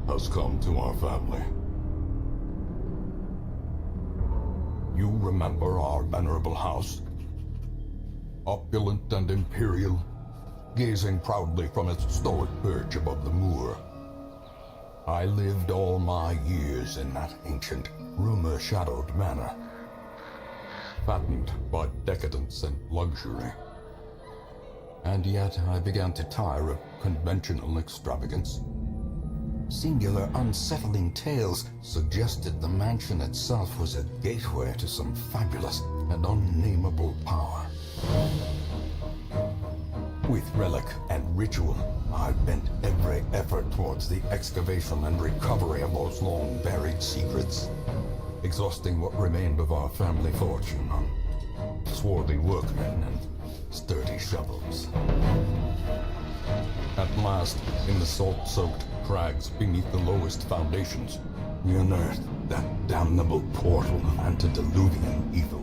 has come to our family. You remember our venerable house? Opulent and imperial, gazing proudly from its stoic perch above the moor. I lived all my years in that ancient, rumor-shadowed manor, fattened by decadence and luxury. And yet I began to tire of conventional extravagance. Singular, unsettling tales suggested the mansion itself was a gateway to some fabulous and unnameable power. With relic and ritual, I bent every effort towards the excavation and recovery of those long-buried secrets, exhausting what remained of our family fortune on swarthy workmen and sturdy shovels. At last, in the salt-soaked crags beneath the lowest foundations, we unearthed that damnable portal antediluvian evil.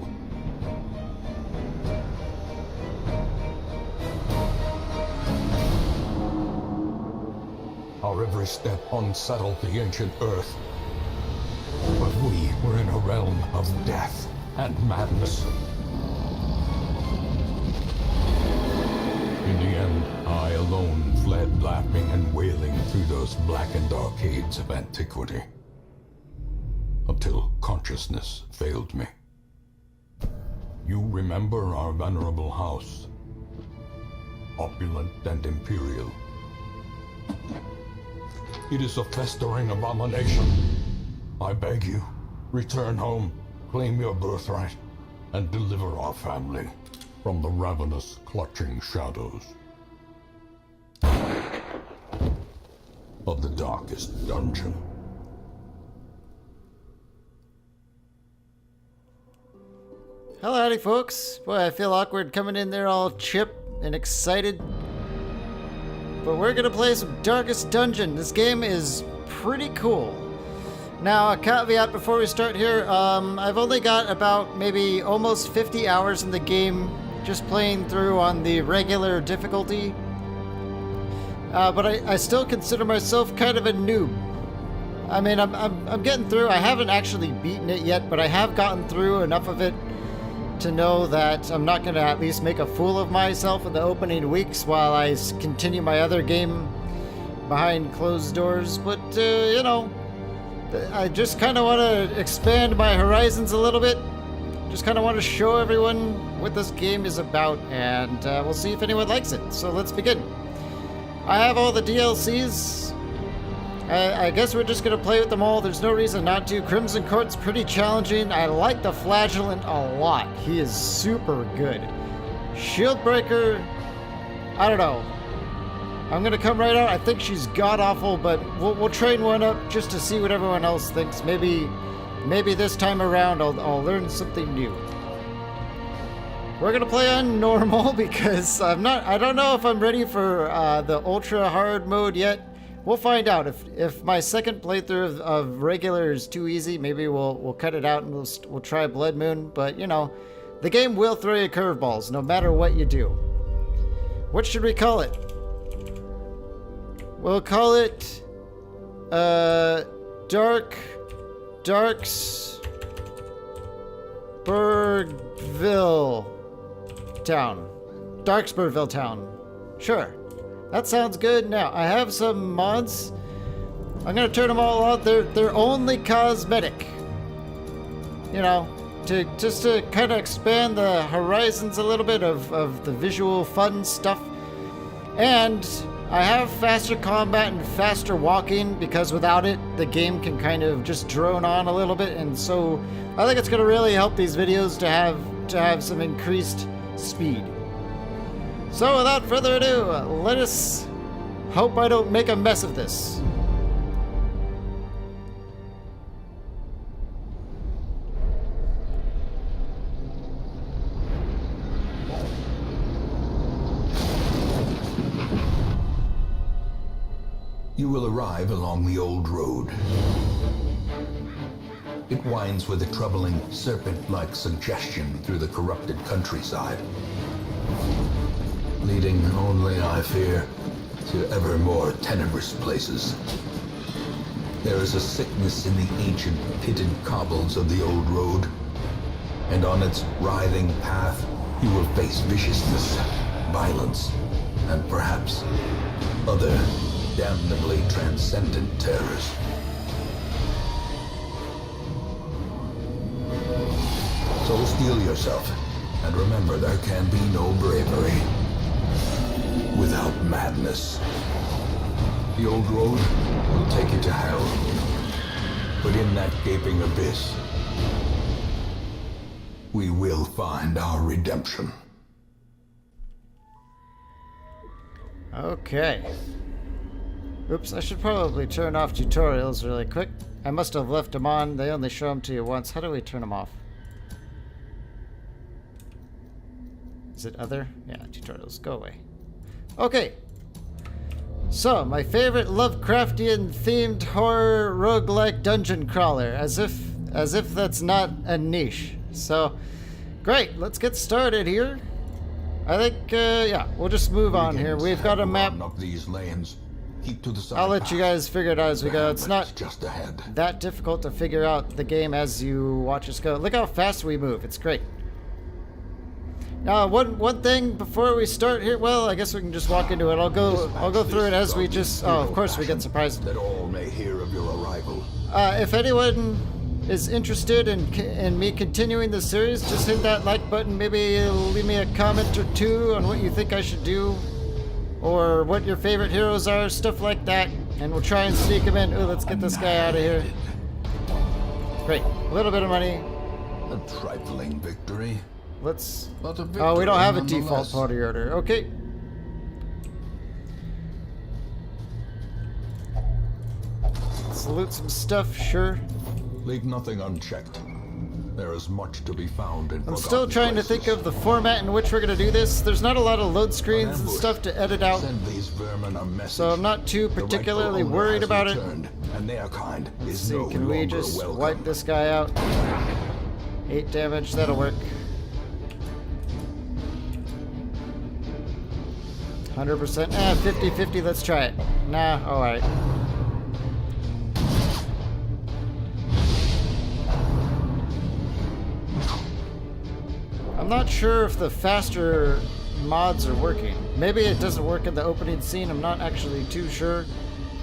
Our every step unsettled the ancient earth, but we were in a realm of death and madness. In the end, I alone fled laughing and wailing through those blackened arcades of antiquity, until consciousness failed me. You remember our venerable house, opulent and imperial. It is a festering abomination. I beg you, return home, claim your birthright, and deliver our family from the ravenous, clutching shadows of the darkest dungeon. Hello, howdy, folks. Boy, I feel awkward coming in there all chip and excited. But we're gonna play some Darkest Dungeon. This game is pretty cool. Now, a caveat before we start here, I've only got about maybe almost 50 hours in the game, just playing through on the regular difficulty. But I still consider myself kind of a noob. I mean, I'm getting through. I haven't actually beaten it yet, but I have gotten through enough of it to know that I'm not going to at least make a fool of myself in the opening weeks while I continue my other game behind closed doors. But, you know, I just kind of want to expand my horizons a little bit. Just kind of want to show everyone what this game is about, and we'll see if anyone likes it. So let's begin. I have all the DLCs. I guess we're just going to play with them all. There's no reason not to. Crimson Court's pretty challenging. I like the Flagellant a lot. He is super good. Shieldbreaker, I don't know. I'm going to come right out. I think she's god-awful, but we'll train one up just to see what everyone else thinks. Maybe this time around I'll learn something new. We're going to play on normal because I don't know if I'm ready for the ultra hard mode yet. We'll find out. If my second playthrough of regular is too easy, maybe we'll cut it out and we'll try Blood Moon. But you know, the game will throw you curveballs no matter what you do. What should we call it? We'll call it Darksburgville Town. Darksburgville Town. Sure. That sounds good. Now, I have some mods. I'm gonna turn them all out. They're only cosmetic. You know, just to kind of expand the horizons a little bit of the visual fun stuff. And I have faster combat and faster walking because without it, the game can kind of just drone on a little bit. And so I think it's gonna really help these videos to have some increased speed. So without further ado, let us hope I don't make a mess of this. You will arrive along the old road. It winds with a troubling, serpent-like suggestion through the corrupted countryside, leading only, I fear, to ever more tenebrous places. There is a sickness in the ancient pitted cobbles of the old road, and on its writhing path you will face viciousness, violence, and perhaps other damnably transcendent terrors. So steel yourself, and remember there can be no bravery without madness. The old road will take you to hell, but in that gaping abyss, we will find our redemption. Okay. Oops, I should probably turn off tutorials really quick. I must have left them on. They only show them to you once. How do we turn them off? Is it other? Yeah, tutorials. Go away. Okay. So, my favorite Lovecraftian themed horror roguelike dungeon crawler. As if that's not a niche. So, great. Let's get started here. I think, yeah, we'll just move on here. We've got a map. Up these lanes. Keep to the side I'll let you guys figure it out as we go. It's not just ahead. that difficult to figure out the game as you watch us go. Look how fast we move. It's great. Now, one thing before we start here. Well, I guess we can just walk into it. I'll go through it as we just. Oh, of course we get surprised. That all may hear of your arrival. If anyone is interested in me continuing the series, just hit that like button. Maybe leave me a comment or two on what you think I should do, or what your favorite heroes are, stuff like that, and we'll try and sneak them in. Ooh, let's get this guy out of here. Great, a little bit of money. A trifling victory. Let's. But a Oh, we don't have a victory default party order. Okay. Let's loot some stuff, sure. Leave nothing unchecked. There is much to be found in I'm still trying to think of the format in which we're going to do this. There's not a lot of load screens and stuff to edit out, Send these vermin a message. so I'm not too particularly worried about it. And their kind Let's is see, no can we longer just welcome. wipe this guy out? 8 damage, that'll work. 100%, 50-50, let's try it. Nah, alright. I'm not sure if the faster mods are working. Maybe it doesn't work in the opening scene, I'm not actually too sure.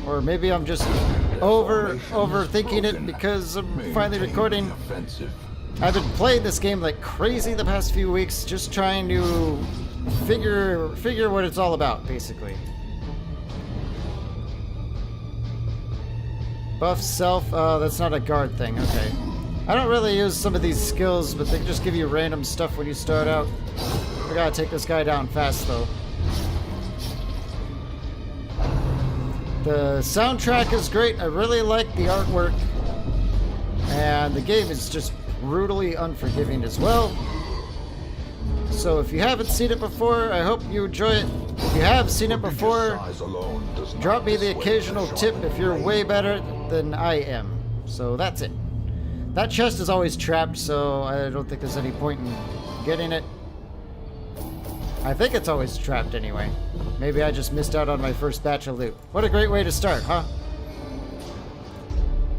Or maybe I'm just overthinking it because I'm finally recording. I've been playing this game like crazy the past few weeks, just trying to figure what it's all about, basically. Buff self, that's not a guard thing, okay. I don't really use some of these skills, but they just give you random stuff when you start out. We gotta take this guy down fast, though. The soundtrack is great. I really like the artwork. And the game is just brutally unforgiving as well. So if you haven't seen it before, I hope you enjoy it. If you have seen it before, drop me the occasional tip if you're way better than I am. So that's it. That chest is always trapped, so I don't think there's any point in getting it. I think it's always trapped anyway. Maybe I just missed out on my first batch of loot. What a great way to start, huh?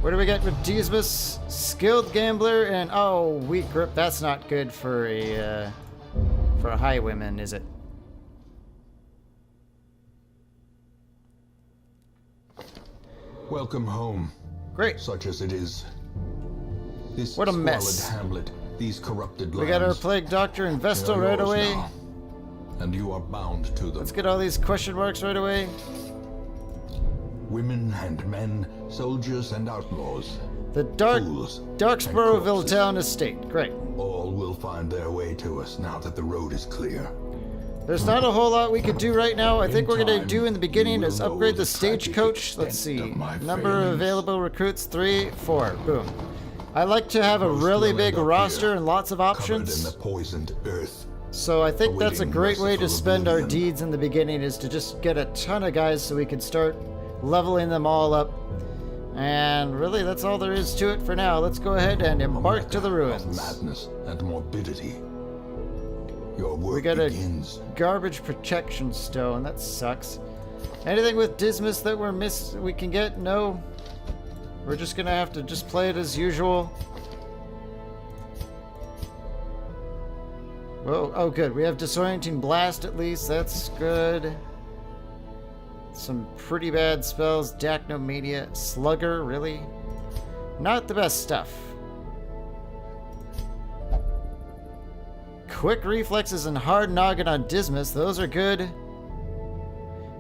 What do we get with Dismas? Skilled gambler and oh, weak grip. That's not good for a highwayman, is it? Welcome home. Great. Such as it is. This What a squalid mess. hamlet, these corrupted We got our lands, plague doctor and they Vestal are right yours away. now, and you are bound to them. Let's get all these question marks right away. Women and men, soldiers and outlaws, The fools and Darksboroughville corpses. town estate. Great. all will find their way to us now that the road is clear. There's not a whole lot we could do right now. I think we're gonna time, do in the beginning you is will upgrade know the the tragic stagecoach. Let's extent see. of my Number of failings. available recruits, 3, 4. Boom. I like to have a Most really will big end up roster here, and lots of Covered in options. the poisoned earth. So I think that's a awaiting great way to merciful spend our oblivion. deeds in the beginning is to just get a ton of guys so we can start leveling them all up. And really, that's all there is to it for now. Let's go ahead and embark to the Of ruins. madness and morbidity. Your work We got a begins. garbage protection stone. That sucks. Anything with Dismas that we can get? No. We're just gonna have to just play it as usual. Whoa, oh good, we have disorienting blast at least, that's good. Some pretty bad spells, Dacnomania, Slugger, really? Not the best stuff. Quick reflexes and hard noggin on Dismas, those are good.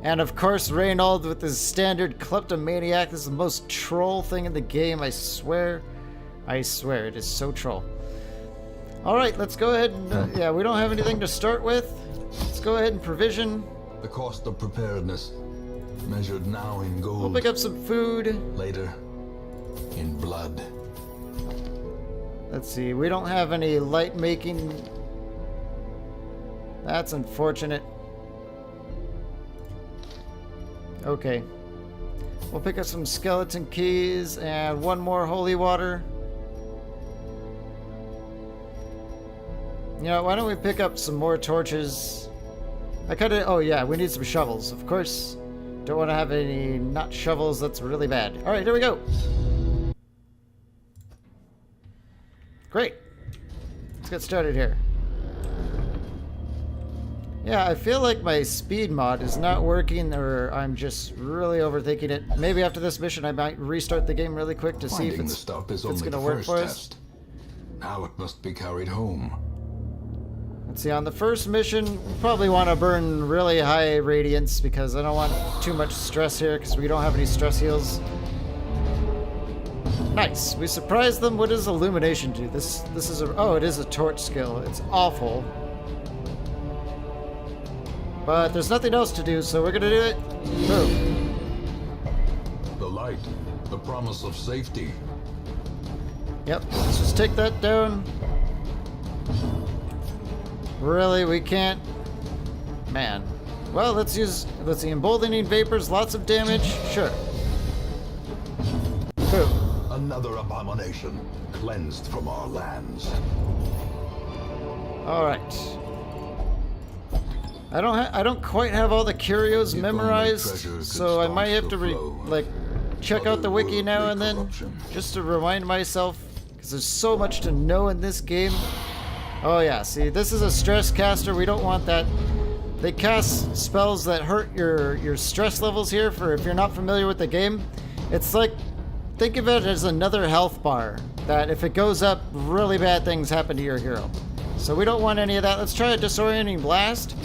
And of course, Reynold with his standard kleptomaniac. This is the most troll thing in the game, I swear. I swear, it is so troll. Alright, let's go ahead and... yeah, we don't have anything to start with. Let's go ahead and provision. The cost of preparedness, measured now in gold. We'll pick up some food. Later, in blood. Let's see, we don't have any light making. That's unfortunate. Okay. We'll pick up some skeleton keys and one more holy water. You know, why don't we pick up some more torches? I kinda, oh yeah, we need some shovels, of course. Don't want to have any not shovels, that's really bad. Alright, here we go. Great. Let's get started here. Yeah, I feel like my speed mod is not working, or I'm just really overthinking it. Maybe after this mission I might restart the game really quick to see if it's gonna work for us. Now it must be carried home. Let's see, on the first mission, we probably want to burn really high radiance because I don't want too much stress here because we don't have any stress heals. Nice. We surprised them. What does illumination do? This is a... oh, it is a torch skill. It's awful. But there's nothing else to do, so we're gonna do it. Boom. The light, the promise of safety. Yep, let's just take that down. Really, we can't... man. Well, let's see, emboldening vapors, lots of damage. Sure. Boom. Another abomination, cleansed from our lands. Alright. I don't quite have all the curios memorized, so I might have to check out the wiki now and then, just to remind myself, because there's so much to know in this game. Oh yeah, see, this is a stress caster, we don't want that. They cast spells that hurt your stress levels here, for if you're not familiar with the game. It's like, think of it as another health bar, that if it goes up, really bad things happen to your hero. So we don't want any of that. Let's try a disorienting blast.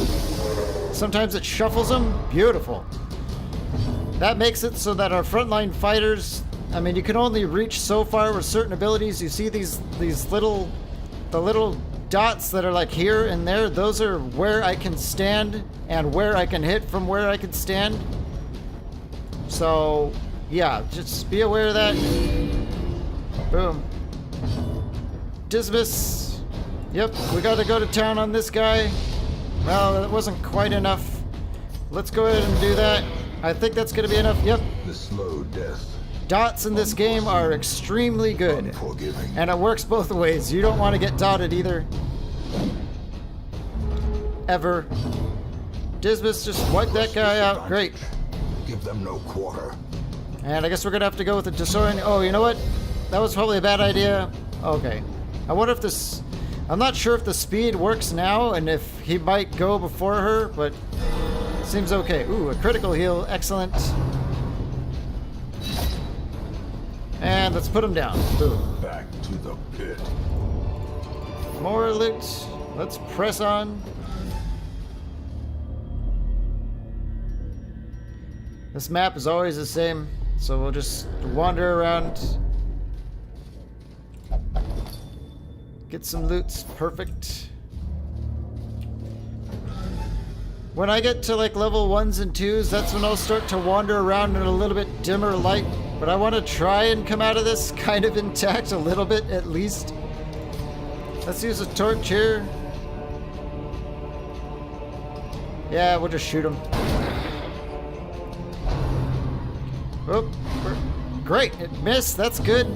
Sometimes it shuffles them. Beautiful. That makes it so that our frontline fighters, I mean, you can only reach so far with certain abilities. You see the little dots that are like here and there. Those are where I can stand and where I can hit from where I can stand. So, yeah, just be aware of that. Boom. Dismas. Yep, we gotta go to town on this guy. Well, that wasn't quite enough. Let's go ahead and do that. I think that's gonna be enough. Yep. The slow death. Dots in this game are extremely good. Unforgiving. And it works both ways. You don't want to get dotted either. Ever. Dismas, just wipe that guy out. Great. Give them no quarter. And I guess we're gonna have to go with the disorient. Oh, you know what? That was probably a bad idea. Okay. I wonder if this... I'm not sure if the speed works now and if he might go before her, but seems okay. Ooh, a critical heal. Excellent. And let's put him down. Boom. Back to the pit. More loot. Let's press on. This map is always the same, so we'll just wander around. Get some loots. Perfect. When I get to like level 1s and 2s, that's when I'll start to wander around in a little bit dimmer light. But I want to try and come out of this kind of intact a little bit at least. Let's use a torch here. Yeah, we'll just shoot him. Oh, great, it missed, that's good.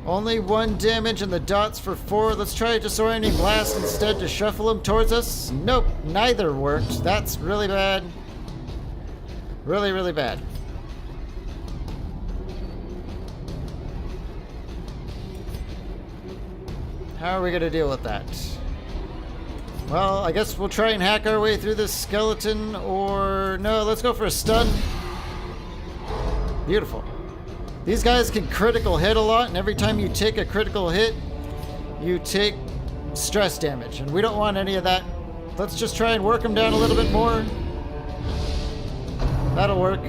Only 1 damage and the dots for 4. Let's try a disorienting blast instead to shuffle him towards us. Nope, neither worked. That's really bad. Really, really bad. How are we going to deal with that? Well, I guess we'll try and hack our way through this skeleton, or... No, let's go for a stun. Beautiful. These guys can critical hit a lot, and every time you take a critical hit, you take stress damage, and we don't want any of that. Let's just try and work them down a little bit more. That'll work.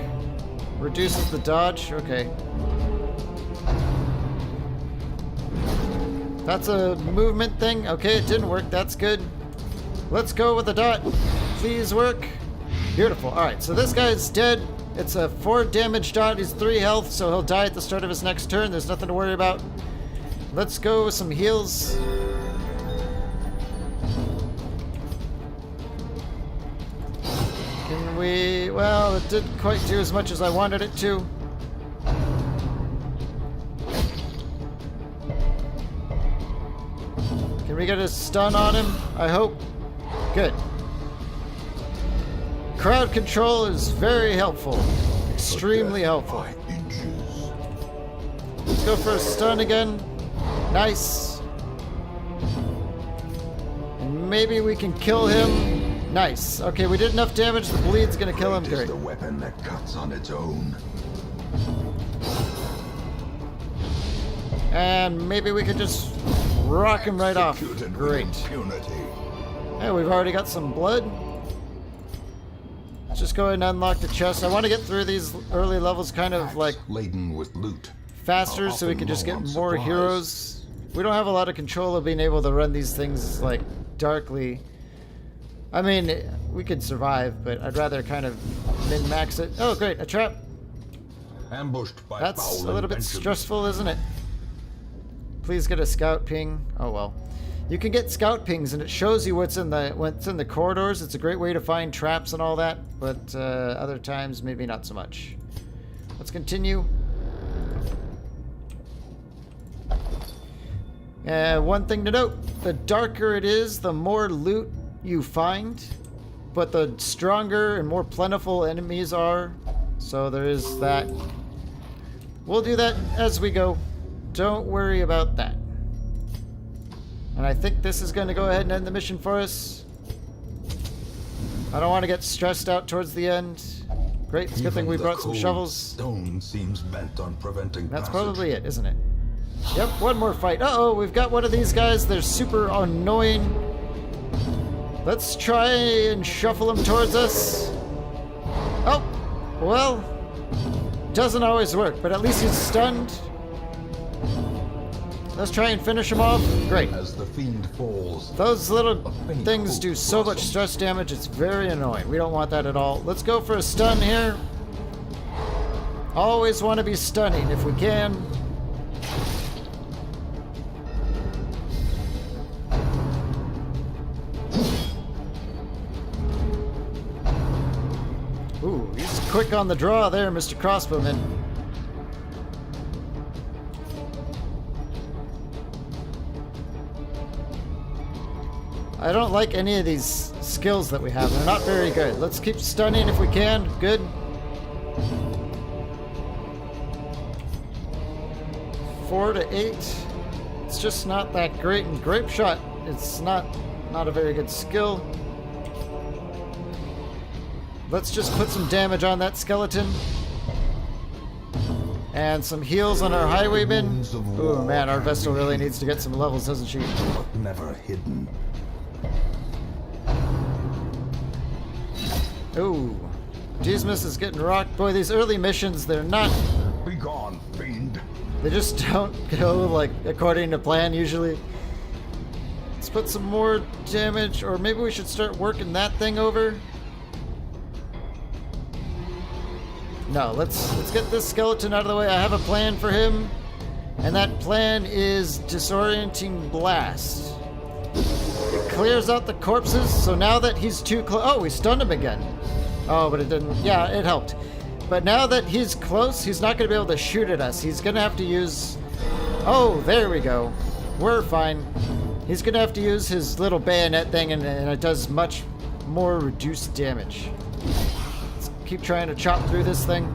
Reduces the dodge. Okay. That's a movement thing. Okay, it didn't work. That's good. Let's go with the dot. Please work. Beautiful. Alright, so this guy's dead. It's a 4 damage dot. He's 3 health, so he'll die at the start of his next turn. There's nothing to worry about. Let's go with some heals. Can we... Well, it didn't quite do as much as I wanted it to. Can we get a stun on him? I hope. Good. Crowd control is very helpful. Extremely helpful. Let's go for a stun again. Nice. And maybe we can kill him. Nice. Okay, we did enough damage. The bleed's gonna kill him. Great. The weapon that cuts on its own. And maybe we could just rock him right off. Great. Hey, we've already got some blood. Let's just go ahead and unlock the chest. I want to get through these early levels kind of like laden with loot. Faster so we can just get more heroes. We don't have a lot of control of being able to run these things like darkly. I mean, we could survive, but I'd rather kind of min-max it. Oh, great, a trap. Ambushed by That's a little bit stressful, isn't it? Please get a scout ping. Oh well. You can get scout pings and it shows you what's in the corridors. It's a great way to find traps and all that, but other times maybe not so much. Let's continue. One thing to note, the darker it is, the more loot you find, but the stronger and more plentiful enemies are. So there is that. We'll do that as we go. Don't worry about that. And I think this is going to go ahead and end the mission for us. I don't want to get stressed out towards the end. Great, it's a good thing we brought some shovels. Stone seems bent on preventing That's passage. probably it, isn't it? Yep, one more fight. Uh-oh, we've got one of these guys. They're super annoying. Let's try and shuffle him towards us. Oh, well, doesn't always work, but at least he's stunned. Let's try and finish him off. Great. As the fiend falls, those little things do so much stress damage, it's very annoying. We don't want that at all. Let's go for a stun here. Always want to be stunning if we can. Ooh, he's quick on the draw there, Mr. Crossbowman. I don't like any of these skills that we have. They're not very good. Let's keep stunning if we can. Good. Four to 8. It's just not that great. And grape shot, it's not a very good skill. Let's just put some damage on that skeleton. And some heals on our highwayman. Oh man, our Vestal really needs to get some levels, doesn't she? but never hidden. Ooh. Dismas is getting rocked. Boy, these early missions, they're not... Be gone, fiend. They just don't go, like, according to plan, usually. Let's put some more damage, or maybe we should start working that thing over. No, let's get this skeleton out of the way. I have a plan for him, and that plan is Disorienting Blast. It clears out the corpses, so now that he's too close... Oh, we stunned him again. Oh, but it didn't... Yeah, it helped. But now that he's close, he's not going to be able to shoot at us. He's going to have to use... Oh, there we go. We're fine. He's going to have to use his little bayonet thing, and it does much more reduced damage. Let's keep trying to chop through this thing.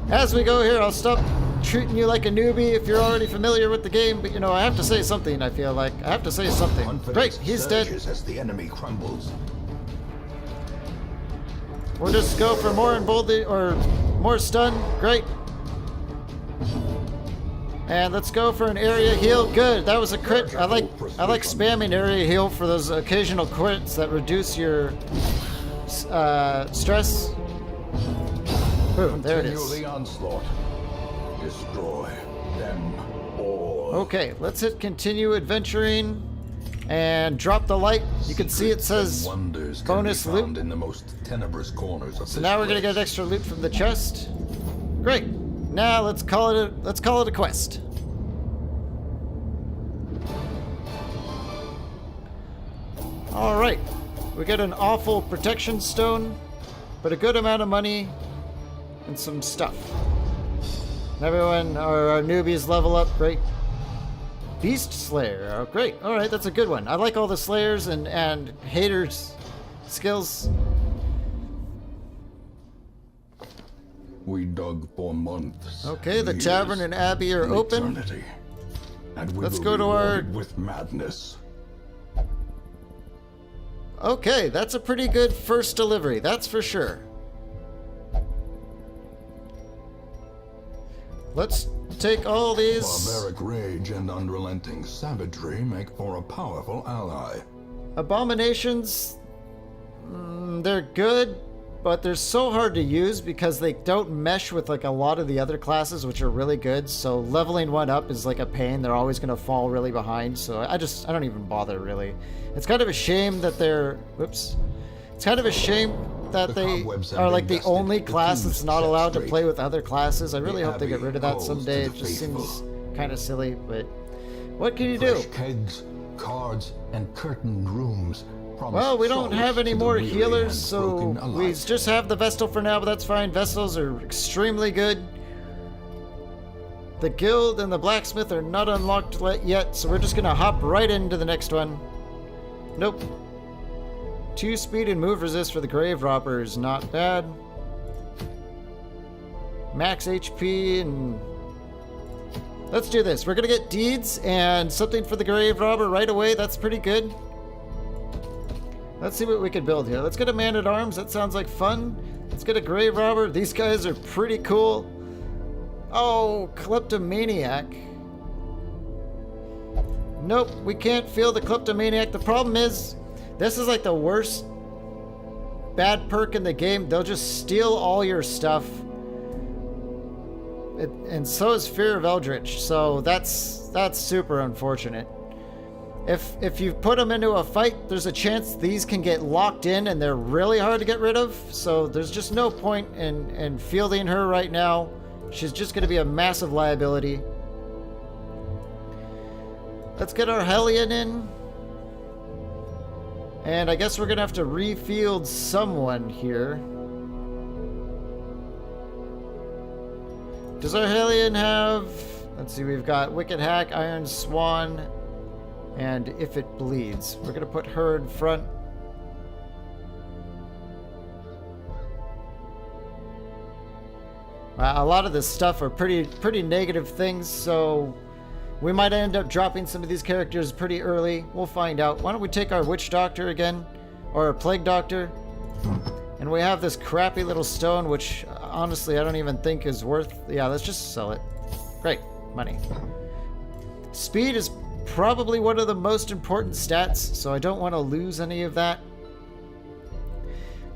As we go here, I'll stop treating you like a newbie if you're already familiar with the game, but you know, I have to say something, I feel like. I have to say something. Great, he's dead. As the enemy crumbles. We'll just go for more emboldened, or more stun. Great. And let's go for an area heal. Good, that was a crit. I like spamming area heal for those occasional crits that reduce your stress. Boom, there it is. The onslaught. Destroy them all. Okay, let's hit continue adventuring and drop the light. You can see it says Wonders bonus can be found loot. in the most tenebrous corners of So now we're gonna get extra loot from the chest. Great. Now let's call it a quest. All right, we get an awful protection stone, but a good amount of money and some stuff. Everyone, our newbies level up. Great. Beast Slayer. Oh, great. All right, that's a good one. I like all the Slayers and haters skills. We dug for months. Okay, the years, tavern and abbey are open. eternity. And we Let's will go be to our- rewarded with madness. Okay, that's a pretty good first delivery, that's for sure. Let's take all these. Barbaric rage and unrelenting savagery make for a powerful ally. Abominations, they're good, but they're so hard to use because they don't mesh with like a lot of the other classes, which are really good. So leveling one up is like a pain. They're always going to fall really behind. So I don't even bother really. It's kind of a shame that they're, whoops. It's kind of a shame that they are like the only class that's not allowed to play with other classes. I really hope they get rid of that someday. It just seems kind of silly, but what can you do? Fresh kegs, cards, and curtained rooms. Well, we don't have any more healers, so we just have the Vestal for now, but that's fine. Vestals are extremely good. The guild and the blacksmith are not unlocked yet, so we're just gonna hop right into the next one. Nope. 2 speed and move resist for the grave robbers, not bad. Max HP and let's do this. We're gonna get deeds and something for the grave robber right away. That's pretty good. Let's see what we can build here. Let's get a man-at-arms. That sounds like fun. Let's get a grave robber. These guys are pretty cool. Oh, kleptomaniac. Nope, we can't feel the kleptomaniac. The problem is, this is like the worst bad perk in the game. They'll just steal all your stuff. And so is Fear of Eldritch. So that's super unfortunate. If you put them into a fight, there's a chance these can get locked in and they're really hard to get rid of. So there's just no point in fielding her right now. She's just going to be a massive liability. Let's get our Hellion in. And I guess we're going to have to refield someone here. Does our Hellion have... Let's see, we've got Wicked Hack, Iron Swan, and If It Bleeds. We're going to put her in front. A lot of this stuff are pretty negative things, so we might end up dropping some of these characters pretty early. We'll find out. Why don't we take our Witch Doctor again? Or a Plague Doctor? And we have this crappy little stone, which honestly I don't even think is worth... Yeah, let's just sell it. Great. Money. Speed is probably one of the most important stats, so I don't want to lose any of that.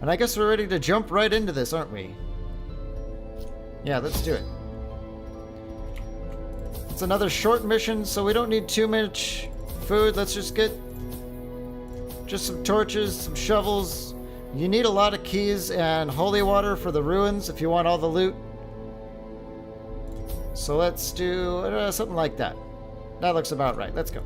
And I guess we're ready to jump right into this, aren't we? Yeah, let's do it. It's another short mission, so we don't need too much food. Let's just get just some torches, some shovels. You need a lot of keys and holy water for the ruins if you want all the loot. So let's do something like that. That looks about right. Let's go.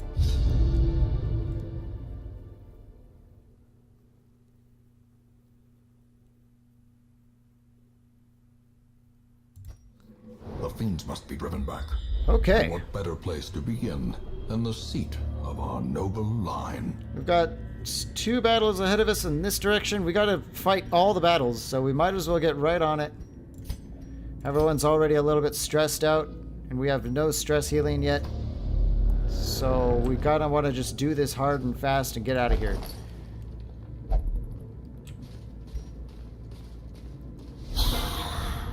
The fiends must be driven back. Okay. And what better place to begin than the seat of our noble line? We've got 2 battles ahead of us in this direction. We got to fight all the battles, so we might as well get right on it. Everyone's already a little bit stressed out. and we have no stress healing yet. So we gotta want to just do this hard and fast and get out of here.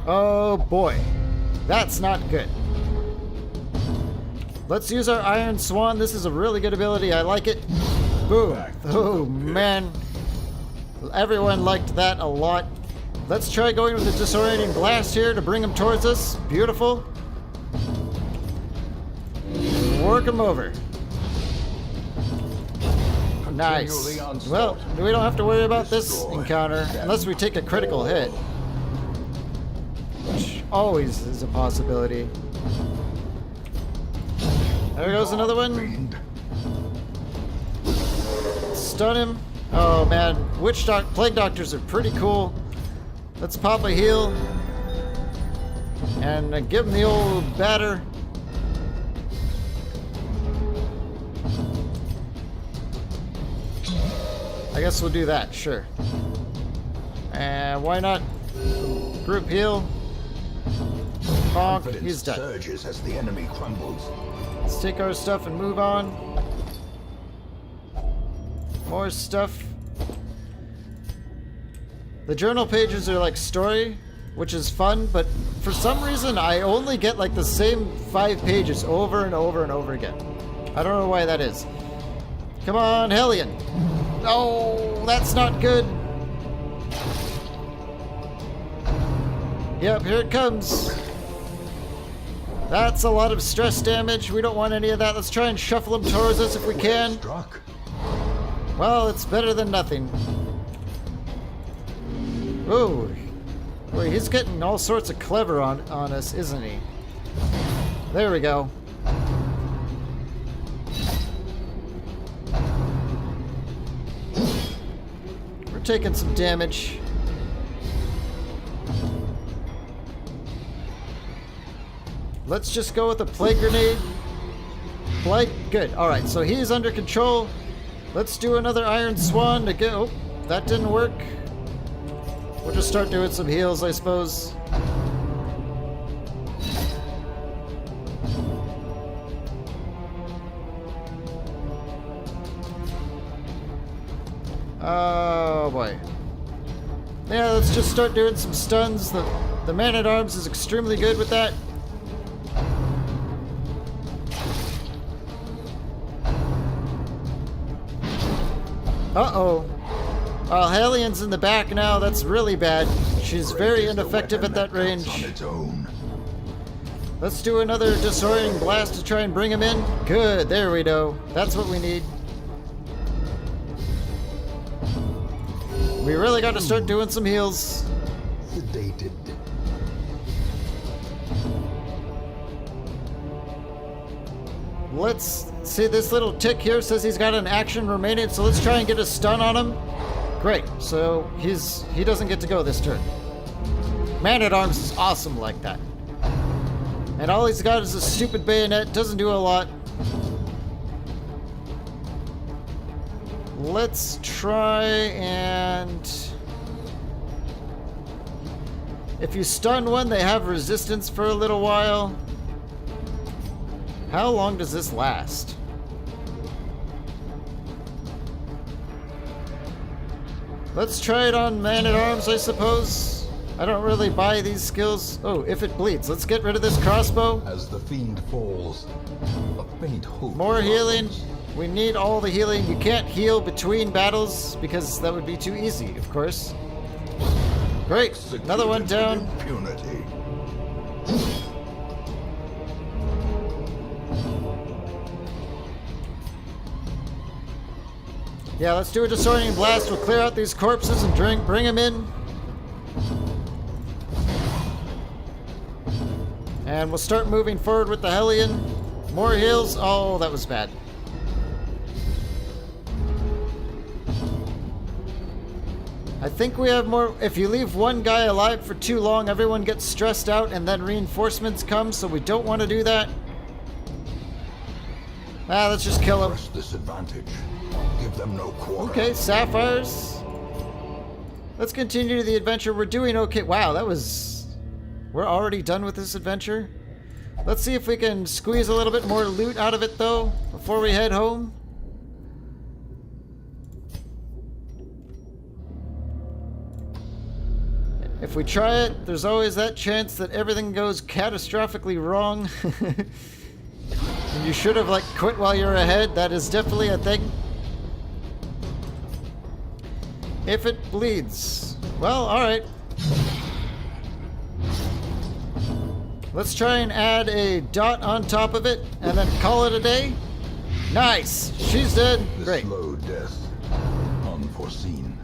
Oh boy, that's not good. Let's use our Iron Swan. This is a really good ability. I like it. Boom. Oh man, everyone liked that a lot. Let's try going with the disorienting blast here to bring him towards us. Beautiful. Work him over. Nice. Well, we don't have to worry about this encounter unless we take a critical hit, which always is a possibility. There goes another one. Stun him. Oh man, plague doctors are pretty cool. Let's pop a heal and give him the old batter. I guess we'll do that, sure. And why not group heal? Bonk, he's done. Surges as the enemy crumbles. Let's take our stuff and move on. More stuff. The journal pages are like story, which is fun, but for some reason I only get like the same 5 pages over and over and over again. I don't know why that is. Come on, Hellion. Oh, that's not good. Yep, here it comes. That's a lot of stress damage. We don't want any of that. Let's try and shuffle him towards us if we can. Well, it's better than nothing. Ooh. Boy, he's getting all sorts of clever on us, isn't he? There we go. We're taking some damage. Let's just go with a plague grenade. Blight, good. Alright, so he's under control. Let's do another Iron Swan to get... Oh, that didn't work. We'll just start doing some heals, I suppose. Oh boy. Yeah, let's just start doing some stuns. The man-at-arms is extremely good with that. Uh-oh. Hellion's in the back now. That's really bad. She's very ineffective at that range. Let's do another disorienting blast to try and bring him in. Good. There we go. That's what we need. We really got to start doing some heals. Sedated. Let's see, this little tick here says he's got an action remaining, so let's try and get a stun on him. Great, so he doesn't get to go this turn. Man-at-arms is awesome like that. And all he's got is a stupid bayonet, doesn't do a lot. Let's try and... If you stun one, they have resistance for a little while. How long does this last? Let's try it on Man-at-Arms, I suppose. I don't really buy these skills. Oh, if it bleeds. Let's get rid of this crossbow. As the fiend falls, a faint hope. More healing. We need all the healing. You can't heal between battles because that would be too easy, of course. Great. Another one down. Impunity. Yeah, let's do a disorienting blast. We'll clear out these corpses and bring them in. And we'll start moving forward with the Hellion. More heals. Oh, that was bad. I think we have more. If you leave one guy alive for too long, everyone gets stressed out and then reinforcements come, so we don't want to do that. Let's just kill him. Press this advantage. Give them no quarter. Okay, sapphires. Let's continue the adventure. We're doing okay. Wow, that was... We're already done with this adventure? Let's see if we can squeeze a little bit more loot out of it, though, before we head home. If we try it, there's always that chance that everything goes catastrophically wrong. And you should have, like, quit while you're ahead. That is definitely a thing. If it bleeds. Well, alright. Let's try and add a dot on top of it and then call it a day. Nice! She's dead. Great. Slow death. Unforeseen.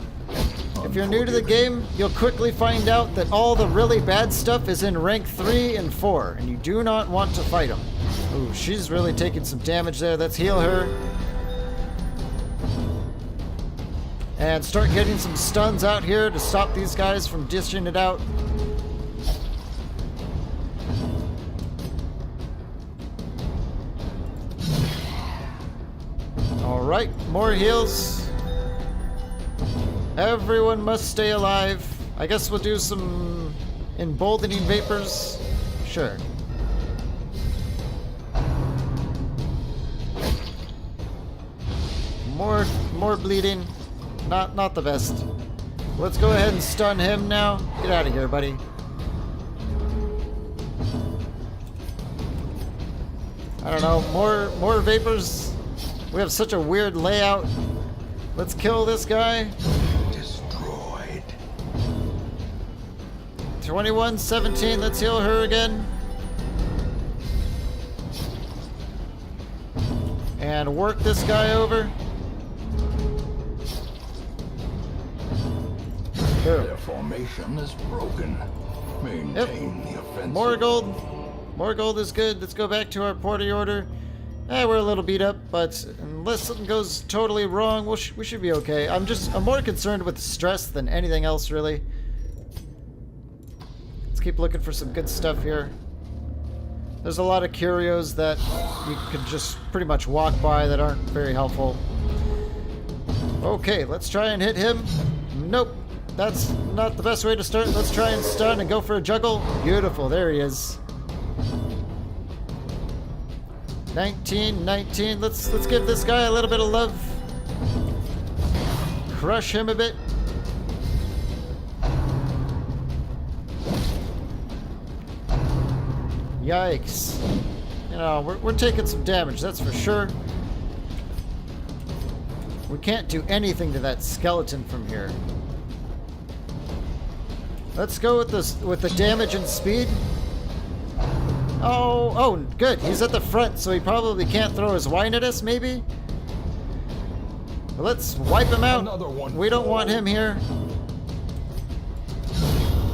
If you're new to the game, you'll quickly find out that all the really bad stuff is in rank 3 and 4, and you do not want to fight them. Ooh, she's really taking some damage there. Let's heal her. And start getting some stuns out here to stop these guys from dishing it out. Alright, more heals. Everyone must stay alive. I guess we'll do some emboldening vapors. Sure. More bleeding. Not the best. Let's go ahead and stun him now. Get out of here, buddy. I don't know. More vapors. We have such a weird layout. Let's kill this guy. 2117, let's heal her again. And work this guy over. Their formation is broken. Maintain the offensive. More gold. More gold is good. Let's go back to our party order. We're a little beat up, but unless something goes totally wrong, we should be okay. I'm more concerned with the stress than anything else, really. Let's keep looking for some good stuff here. There's a lot of curios that you could just pretty much walk by that aren't very helpful. Okay, let's try and hit him. Nope, that's not the best way to start. Let's try and stun and go for a juggle. Beautiful, there he is. 19. Let's give this guy a little bit of love. Crush him a bit. Yikes. You know, we're taking some damage, that's for sure. We can't do anything to that skeleton from here. Let's go with the damage and speed. Oh, good. He's at the front, so he probably can't throw his wine at us, maybe? Well, let's wipe him out. We don't want him here.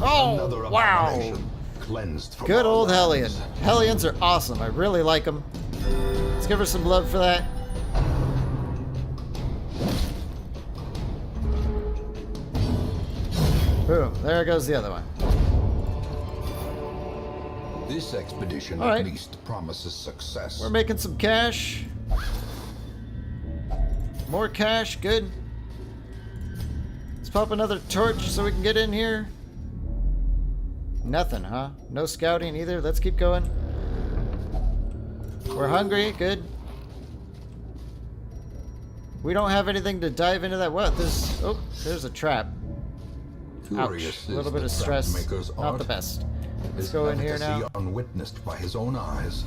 Oh, wow. Good old Hellion. Hellions are awesome. I really like them. Let's give her some love for that. Boom. There goes the other one. This expedition All right. at least promises success. We're making some cash. More cash. Good. Let's pop another torch so we can get in here. Nothing, huh? No scouting either. Let's keep going. We're hungry. Good. We don't have anything to dive into that. What? There's a trap. Ouch. A little bit of stress. Not the best. Let's go in here now. Unwitnessed by his own eyes.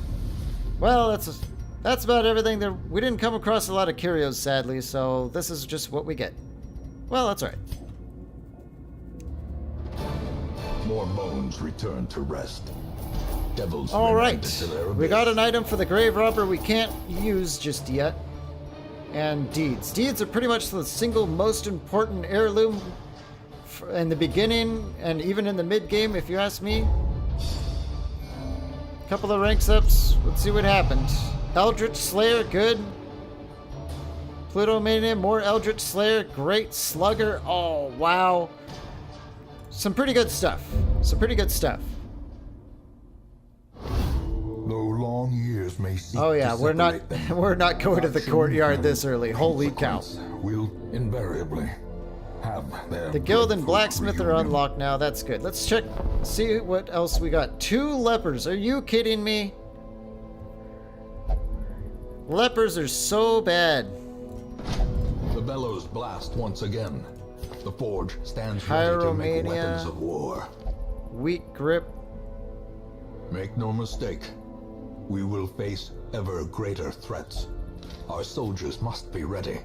Well, that's about everything. We didn't come across a lot of curios, sadly, so this is just what we get. Well, that's all right. More bones return to rest. Devils. All right. to their We got abyss. an item for the grave robber we can't use just yet. And deeds. Deeds are pretty much the single most important heirloom in the beginning and even in the mid-game, if you ask me. Couple of ranks ups. Let's see what happened. Eldritch Slayer, good. Plutomania, more Eldritch Slayer, great. Slugger, oh wow. Some pretty good stuff. Some pretty good stuff. Though long years may seek Oh yeah, to we're not separate them, we're not going to the courtyard this early. Holy cow. Will invariably have their The guild and dreadful blacksmith are reunion. unlocked now. That's good. Let's check, see what else we got. 2 lepers. Are you kidding me? Lepers are so bad. The bellows blast once again. The forge stands ready to make Pyromania. weapons of war. Weak grip. Make no mistake, we will face ever greater threats. Our soldiers must be ready.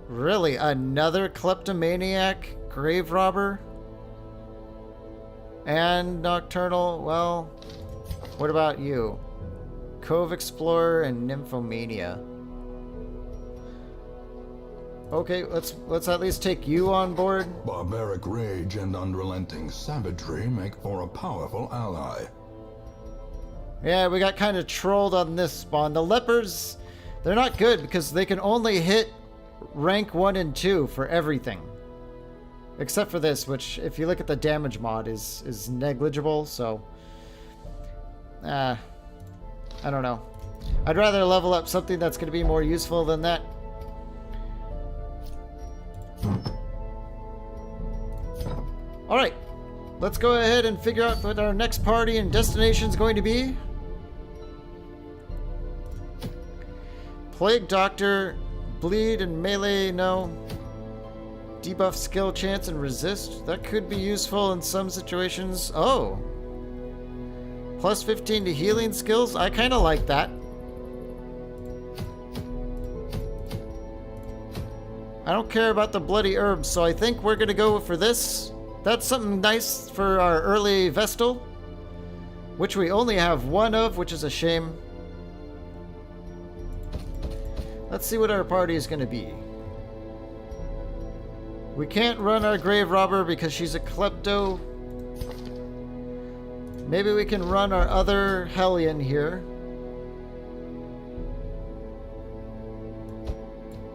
Really? Another kleptomaniac? Grave robber? And nocturnal? Well, what about you? Cove Explorer and Nymphomania. Okay, let's at least take you on board. Barbaric rage and unrelenting savagery make for a powerful ally. Yeah, we got kind of trolled on this spawn. The lepers, they're not good because they can only hit rank 1 and 2 for everything. Except for this, which, if you look at the damage mod, is negligible, so... I don't know. I'd rather level up something that's going to be more useful than that. Alright, let's go ahead and figure out what our next party and destination is going to be. Plague Doctor, bleed and melee, no. Debuff skill chance and resist. That could be useful in some situations. Oh. Plus 15 to healing skills. I kind of like that. I don't care about the bloody herbs, so I think we're going to go for this. That's something nice for our early Vestal, which we only have one of, which is a shame. Let's see what our party is going to be. We can't run our Grave Robber because she's a klepto. Maybe we can run our other Hellion here.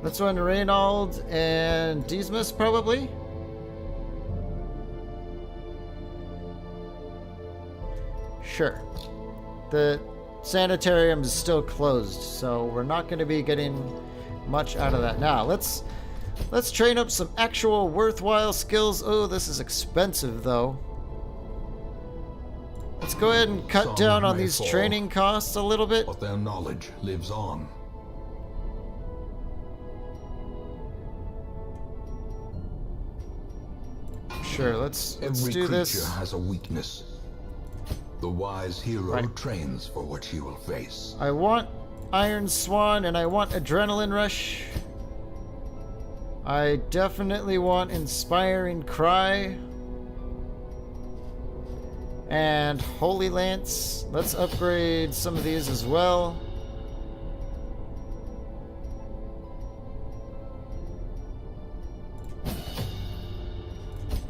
Let's run Reynold and Dismas, probably. Sure. The sanitarium is still closed, so we're not going to be getting much out of that. Now, let's train up some actual worthwhile skills. Oh, this is expensive, though. Let's go ahead and cut down on these training costs a little bit. But their knowledge lives on. Sure, let's do this. Every creature has a weakness. The wise hero trains for what he will face. I want Iron Swan and I want Adrenaline Rush. I definitely want Inspiring Cry. And Holy Lance. Let's upgrade some of these as well.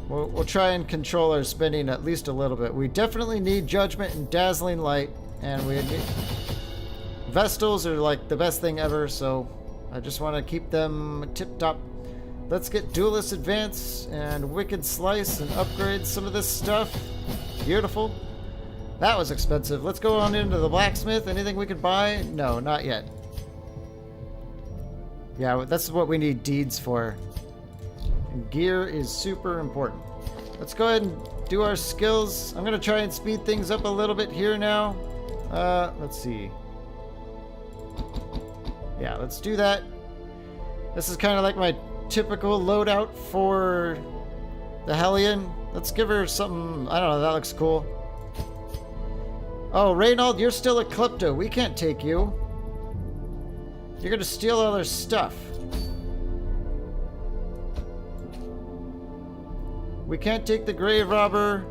We'll try and control our spending at least a little bit. We definitely need Judgment and Dazzling Light, and we need... Vestals are like the best thing ever, so I just want to keep them tip-top. Let's get Duelist Advance and Wicked Slice and upgrade some of this stuff. Beautiful. That was expensive. Let's go on into the blacksmith. Anything we could buy? No, not yet. Yeah, that's what we need deeds for. And gear is super important. Let's go ahead and do our skills. I'm gonna try and speed things up a little bit here now. Let's see. Yeah, let's do that. This is kind of like my typical loadout for the Hellion. Let's give her something. I don't know, that looks cool. Oh, Reynold, you're still a klepto. We can't take you. You're gonna steal all their stuff. We can't take the Grave Robber.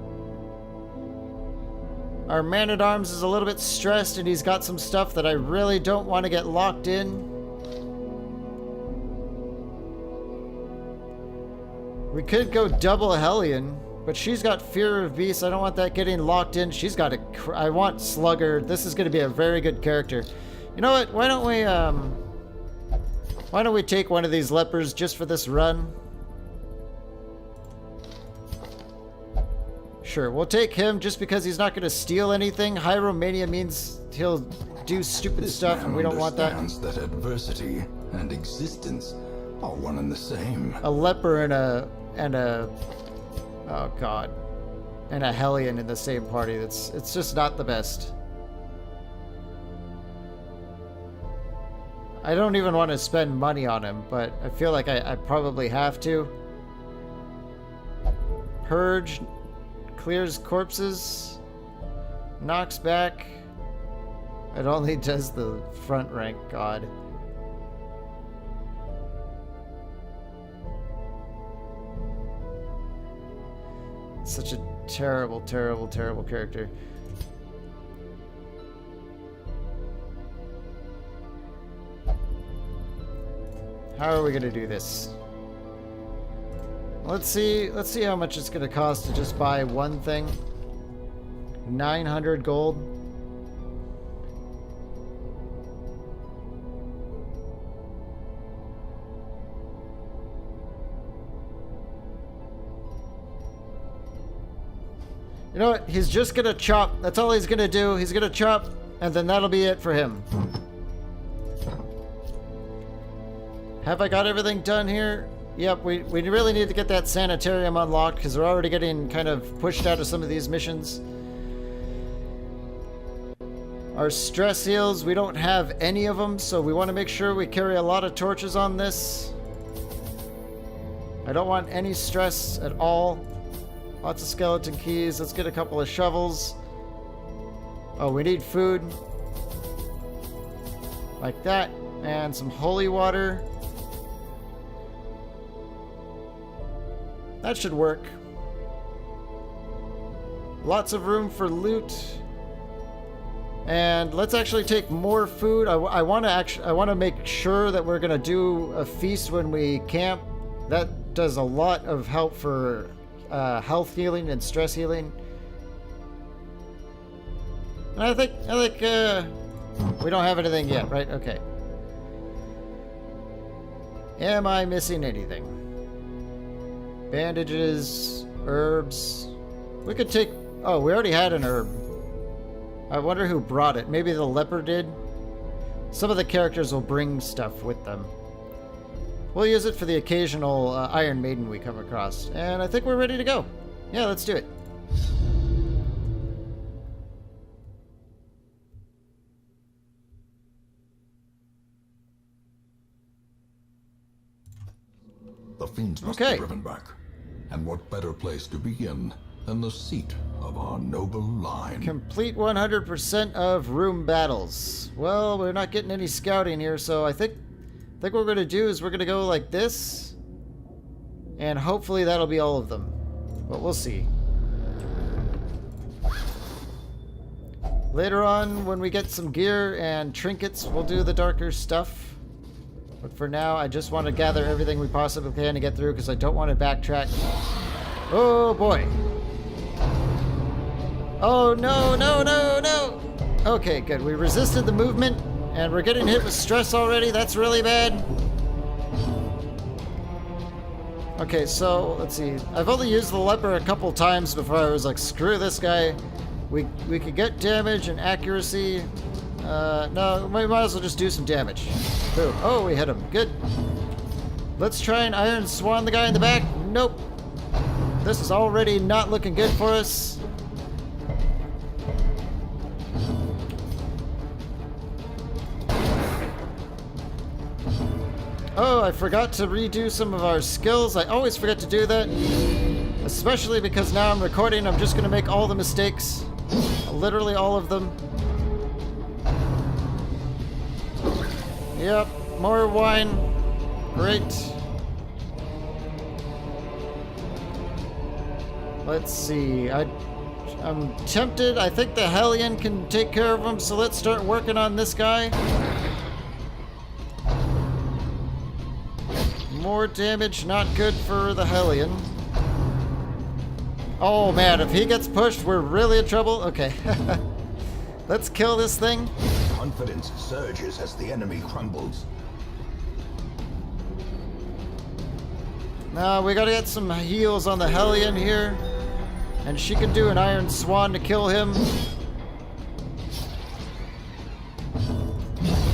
Our Man-at-Arms is a little bit stressed and he's got some stuff that I really don't want to get locked in. We could go double Hellion, but she's got Fear of Beasts. I don't want that getting locked in. She's got I want Slugger. This is going to be a very good character. You know what? Why don't we take one of these lepers just for this run? Sure, we'll take him just because he's not going to steal anything. Hyromania means he'll do stupid stuff, and we don't want that. That adversity and existence are one and the same. A leper and a oh god, and a Hellion in the same party. It's just not the best. I don't even want to spend money on him, but I feel like I probably have to. Purge, clears corpses, knocks back. It only does the front rank god. Such a terrible, terrible, terrible character. How are we gonna do this? Let's see how much it's gonna cost to just buy one thing. 900 gold. You know what? He's just gonna chop. That's all he's gonna do. He's gonna chop, and then that'll be it for him. Have I got everything done here? Yep, we really need to get that sanitarium unlocked because we're already getting kind of pushed out of some of these missions. Our stress heals, we don't have any of them, so we want to make sure we carry a lot of torches on this. I don't want any stress at all. Lots of skeleton keys. Let's get a couple of shovels. Oh, we need food. Like that. And some holy water. That should work. Lots of room for loot. And let's actually take more food. I want to make sure that we're gonna do a feast when we camp. That does a lot of help for health healing and stress healing. And I think we don't have anything yet, right? Okay. Am I missing anything? Bandages, herbs. We could take... Oh, we already had an herb. I wonder who brought it. Maybe the leper did? Some of the characters will bring stuff with them. We'll use it for the occasional Iron Maiden we come across. And I think we're ready to go. Yeah, let's do it. The fiends must Okay. be driven back. And what better place to begin than the seat of our noble line? Complete 100% of room battles. Well, we're not getting any scouting here, so I think what we're going to do is we're going to go like this. And hopefully that'll be all of them. But we'll see. Later on, when we get some gear and trinkets, we'll do the darker stuff. But for now, I just want to gather everything we possibly can to get through because I don't want to backtrack. Oh boy. Oh no, no, no, no. Okay, good. We resisted the movement and we're getting hit with stress already. That's really bad. Okay, so let's see. I've only used the leper a couple times before I was like, screw this guy. We could get damage and accuracy. No, we might as well just do some damage. Boom. Oh, we hit him. Good. Let's try and Iron Swan the guy in the back. Nope. This is already not looking good for us. Oh, I forgot to redo some of our skills. I always forget to do that. Especially because now I'm recording, I'm just going to make all the mistakes. Literally all of them. Yep, more wine. Great. Let's see. I'm tempted. I think the Hellion can take care of him, so let's start working on this guy. More damage, not good for the Hellion. Oh man, if he gets pushed, we're really in trouble. Okay. Let's kill this thing. Confidence surges as the enemy crumbles. Now we gotta get some heals on the Hellion here. And she can do an Iron Swan to kill him.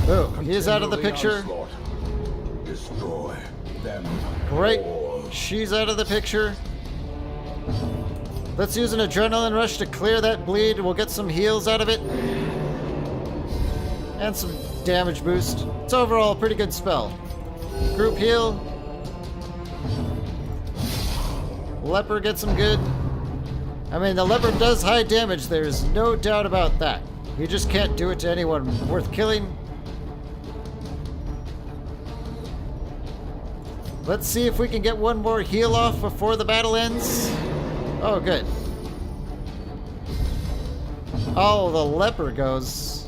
Oh, he's out of the picture. Destroy them. Great. She's out of the picture. Let's use an adrenaline rush to clear that bleed. We'll get some heals out of it. And some damage boost. It's overall a pretty good spell. Group heal. Leper gets him good. I mean, the leper does high damage, there's no doubt about that. You just can't do it to anyone worth killing. Let's see if we can get one more heal off before the battle ends. Oh, good. Oh, the leper goes.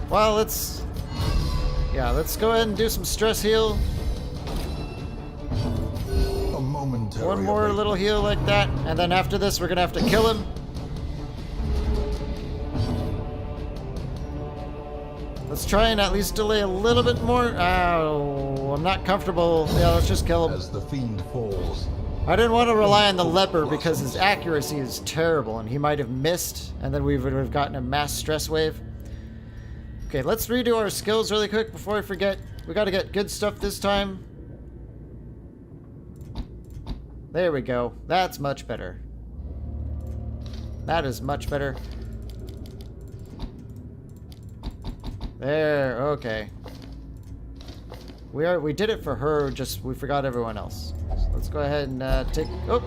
Well, let's go ahead and do some stress heal. A momentary One more awakening. little heal like that, and then after this, we're gonna have to kill him. Let's try and at least delay a little bit more. Oh, I'm not comfortable. Yeah, let's just kill him. As the fiend falls, I didn't want to rely on the leper because his accuracy is terrible, and he might have missed, and then we would have gotten a mass stress wave. Okay, let's redo our skills really quick before I forget. We gotta get good stuff this time. There we go. That's much better. That is much better. There, okay. We did it for her, just we forgot everyone else. So let's go ahead and take... Oh!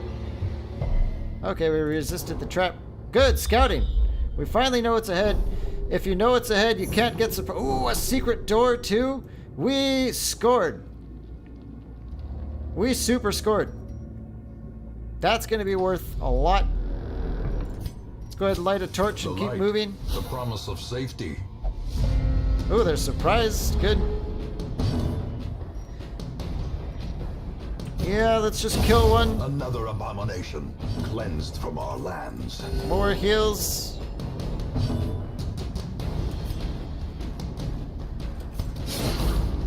Okay, we resisted the trap. Good, scouting! We finally know what's ahead. If you know what's ahead, you can't get surprised. Ooh, a secret door too? We scored. We super scored. That's gonna be worth a lot. Let's go ahead and light a torch and keep light, moving. the promise of safety. Ooh, they're surprised. Good. Yeah, let's just kill one. Another abomination cleansed from our lands. More heals.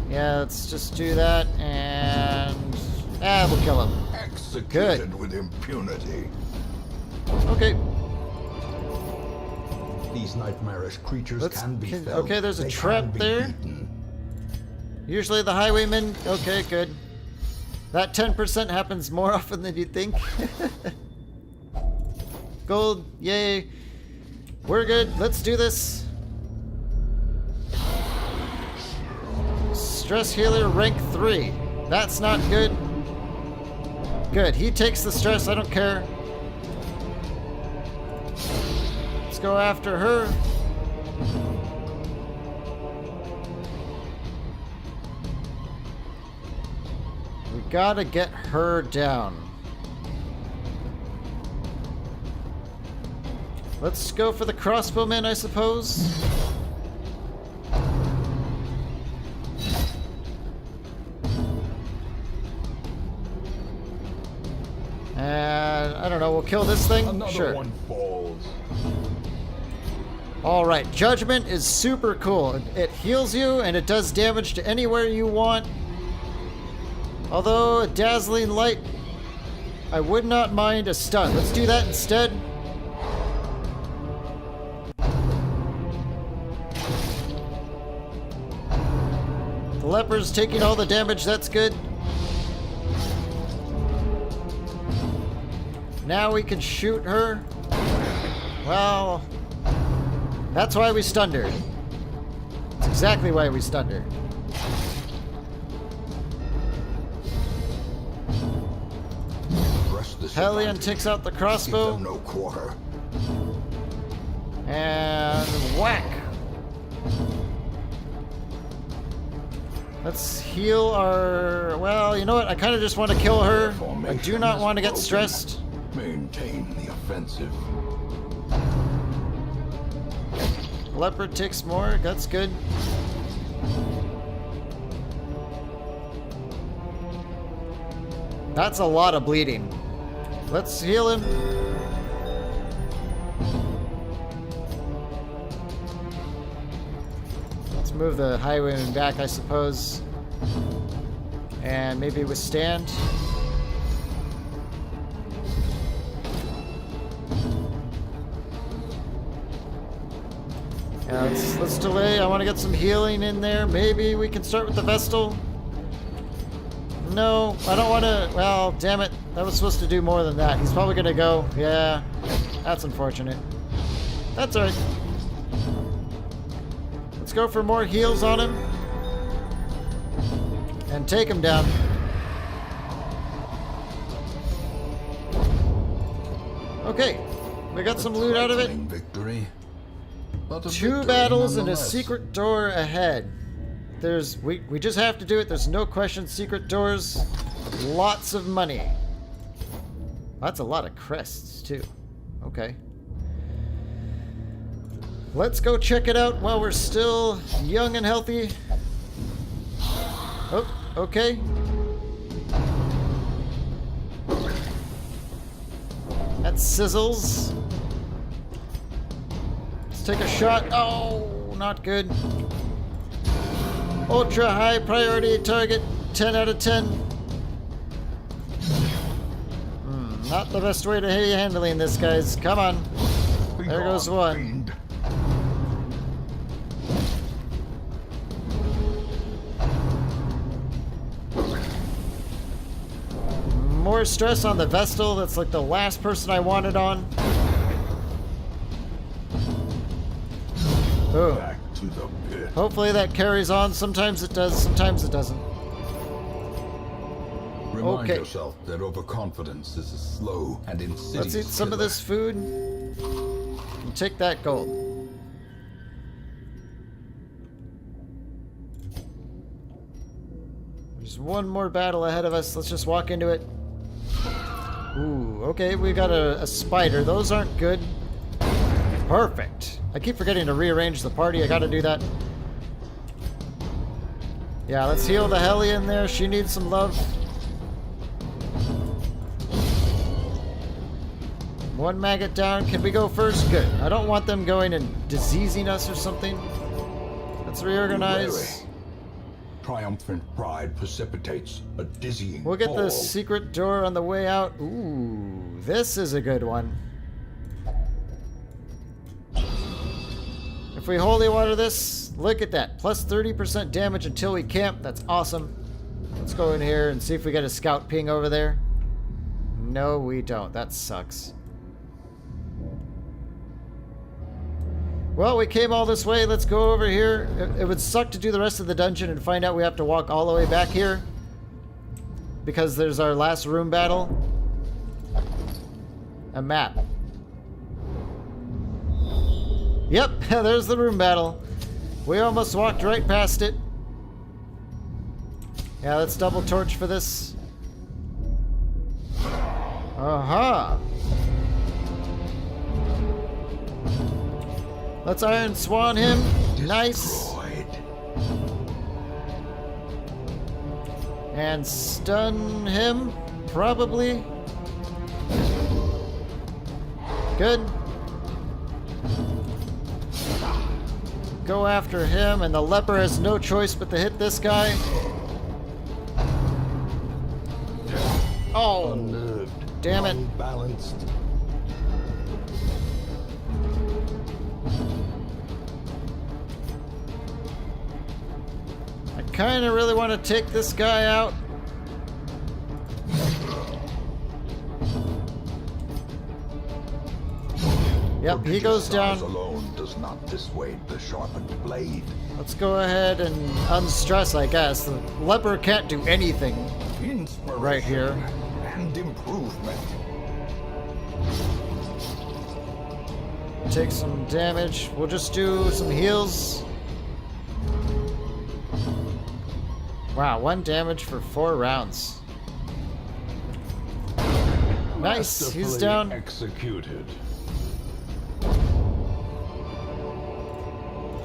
Yeah, let's just do that and... we'll kill him. Executed with impunity. Okay. These nightmarish creatures can be felled. Okay, there's a They trap can be there. beaten. Usually the highwaymen... Okay, good. That 10% happens more often than you'd think. Gold, yay. We're good, let's do this. Stress healer rank 3. That's not good. Good, he takes the stress, I don't care. Let's go after her. We gotta get her down. Let's go for the crossbowmen, I suppose. And I don't know, we'll kill this thing? Another Sure. one falls. Alright, Judgment is super cool. It heals you and it does damage to anywhere you want. Although a dazzling light, I would not mind a stun. Let's do that instead. The leper's taking all the damage, that's good. Now we can shoot her. Well, that's why we stunned her. That's exactly why we stunned her. Press this Hellion advantage. takes out the Give crossbow. them no quarter. And whack. Let's heal our... Well, you know what? I kind of just want to kill her. I do not want to get stressed. Maintain the offensive. Leopard takes more. That's good. That's a lot of bleeding. Let's heal him. Let's move the highwayman back, I suppose. And maybe withstand. Yeah, let's delay. I want to get some healing in there. Maybe we can start with the Vestal. No, I don't want to... Well, damn it. That was supposed to do more than that. He's probably going to go. Yeah, that's unfortunate. That's alright. Let's go for more heals on him. And take him down. Okay. We got some loot out of it. Victory, but a 2 victory battles and a nonetheless. secret door ahead. We just have to do it. There's no question. Secret doors. Lots of money. That's a lot of crests too. Okay. Let's go check it out while we're still young and healthy. Oh, okay. That sizzles. Let's take a shot. Oh, not good. Ultra high priority target. 10 out of 10. Not the best way to be handling this, guys. Come on. There goes one. More stress on the Vestal. That's like the last person I wanted on. Oh. Back to the pit. Hopefully that carries on. Sometimes it does, sometimes it doesn't. Remind Okay. yourself that overconfidence is a slow and insidious Let's eat some of killer. this food and take that gold. There's one more battle ahead of us. Let's just walk into it. Ooh, okay, we got a spider. Those aren't good. Perfect. I keep forgetting to rearrange the party. I gotta do that. Yeah, let's heal the Hellion there. She needs some love. One maggot down. Can we go first? Good. I don't want them going and diseasing us or something. Let's reorganize. Wary. Triumphant pride precipitates a dizzying We'll get fall. the secret door on the way out. Ooh, this is a good one. If we holy water this, look at that. Plus 30% damage until we camp. That's awesome. Let's go in here and see if we get a scout ping over there. No, we don't. That sucks. Well, we came all this way. Let's go over here. It would suck to do the rest of the dungeon and find out we have to walk all the way back here. Because there's our last room battle. A map. Yep, there's the room battle. We almost walked right past it. Yeah, let's double torch for this. Aha! Let's Iron Swan him. Nice. Destroyed. And stun him, probably. Good. Go after him, and the leper has no choice but to hit this guy. Oh, Unnerved. damn it. Unbalanced. I kind of really want to take this guy out. Yep, he goes down. Size alone does not dissuade the sharpened blade. Let's go ahead and unstress, I guess. The leper can't do anything. Inspiration Right here. and improvement. Take some damage. We'll just do some heals. Wow, 1 damage for 4 rounds. Nice, he's Masterfully down. Executed.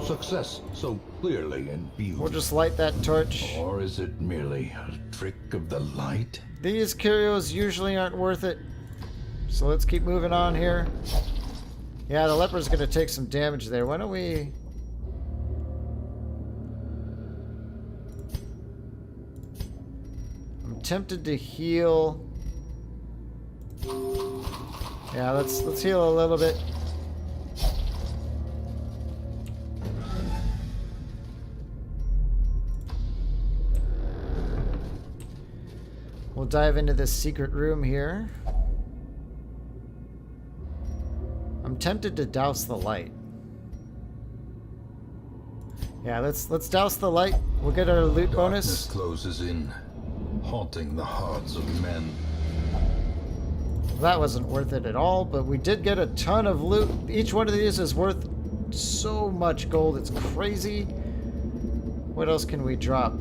Success so clearly in view. We'll just light that torch. Or is it merely a trick of the light? These curios usually aren't worth it. So let's keep moving on here. Yeah, the leper's gonna take some damage there. Why don't we... I'm tempted to heal. Yeah, let's heal a little bit. We'll dive into this secret room here. I'm tempted to douse the light. Yeah, let's douse the light. We'll get our loot Darkness bonus. closes in, haunting the hearts of men. That wasn't worth it at all, but we did get a ton of loot. Each one of these is worth so much gold, it's crazy. What else can we drop?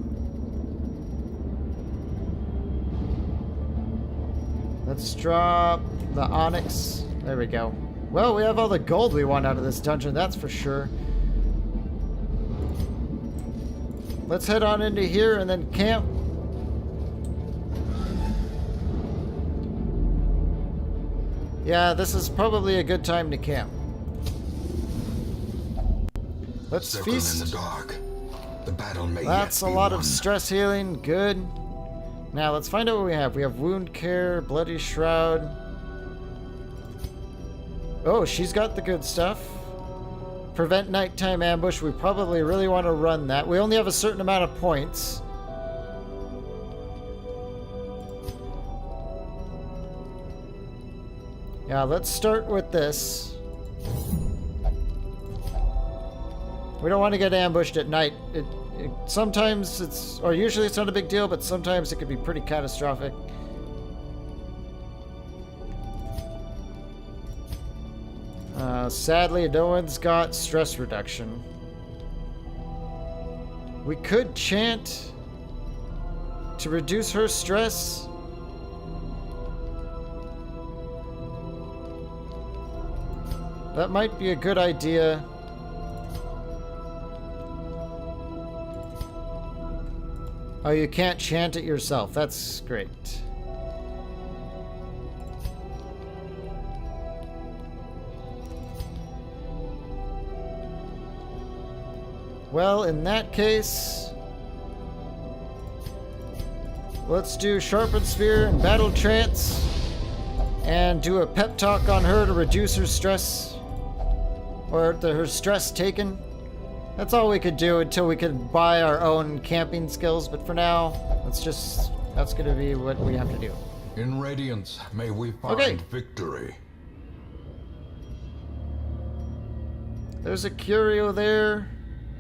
Let's drop the onyx. There we go. Well, we have all the gold we want out of this dungeon, that's for sure. Let's head on into here and then camp. Yeah, this is probably a good time to camp. Let's Circle feast. in the dark. The battle may That's yet a be lot won. of stress healing. Good. Now let's find out what we have. We have wound care, bloody shroud. Oh, she's got the good stuff. Prevent nighttime ambush. We probably really want to run that. We only have a certain amount of points. Yeah, let's start with this. We don't want to get ambushed at night. Sometimes it's, or usually it's not a big deal, but sometimes it could be pretty catastrophic. Sadly, no one's got stress reduction. We could chant to reduce her stress. That might be a good idea. Oh, you can't chant it yourself. That's great. Well, in that case, let's do Sharpened Spear and Battle Trance and do a pep talk on her to reduce her stress, or her stress taken. That's all we could do until we could buy our own camping skills, but for now, that's gonna be what we have to do. In Radiance, may we find victory. There's a curio there,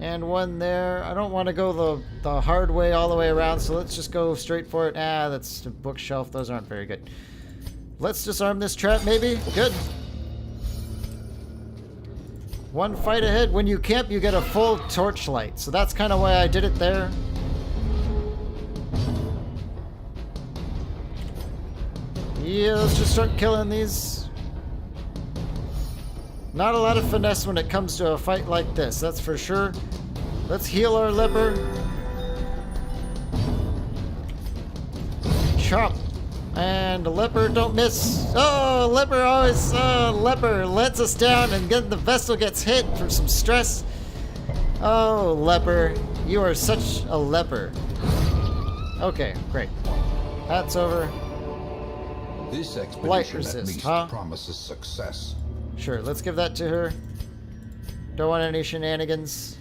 and one there. I don't want to go the hard way all the way around, so let's just go straight for it. Ah, that's a bookshelf. Those aren't very good. Let's disarm this trap, maybe? Good. One fight ahead. When you camp, you get a full torchlight, so that's kind of why I did it there. Yeah, let's just start killing these. Not a lot of finesse when it comes to a fight like this, that's for sure. Let's heal our leper. Chop. And leper, don't miss. Oh, leper always, leper lets us down and the vessel gets hit for some stress. Oh, leper, you are such a leper. Okay, great. That's over. This Light expedition resist, at least huh? promises success. Sure, let's give that to her. Don't want any shenanigans.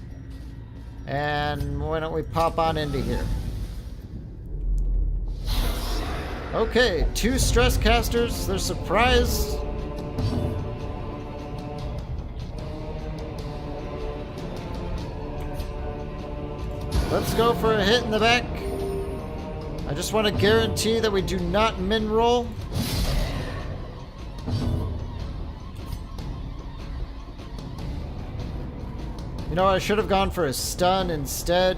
And why don't we pop on into here? Okay, 2 stress casters. They're surprised. Let's go for a hit in the back. I just want to guarantee that we do not min roll. You know, I should have gone for a stun instead.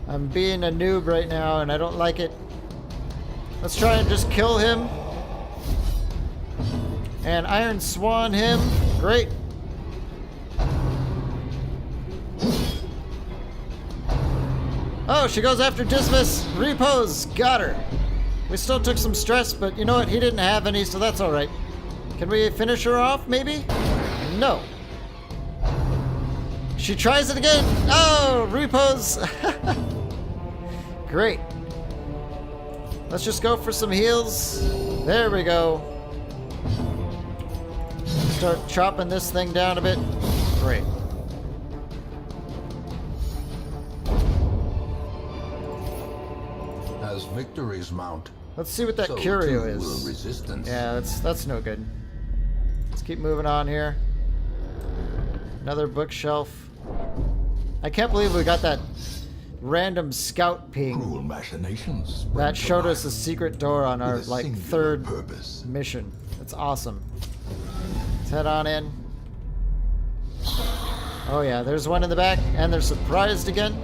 I'm being a noob right now and I don't like it. Let's try and just kill him. And Iron Swan him. Great. Oh, she goes after Dismas. Repose. Got her. We still took some stress, but you know what? He didn't have any, so that's alright. Can we finish her off, maybe? No. She tries it again. Oh, repose. Great. Let's just go for some heals. There we go. Start chopping this thing down a bit. Great. As victories mount, Let's see what that so curio too is. will resistance. Yeah, that's no good. Let's keep moving on here. Another bookshelf. I can't believe we got that random scout ping Cruel machinations. that showed us a secret door on our with a like singular third purpose. mission. That's awesome. Let's head on in. Oh yeah, there's one in the back, and they're surprised again.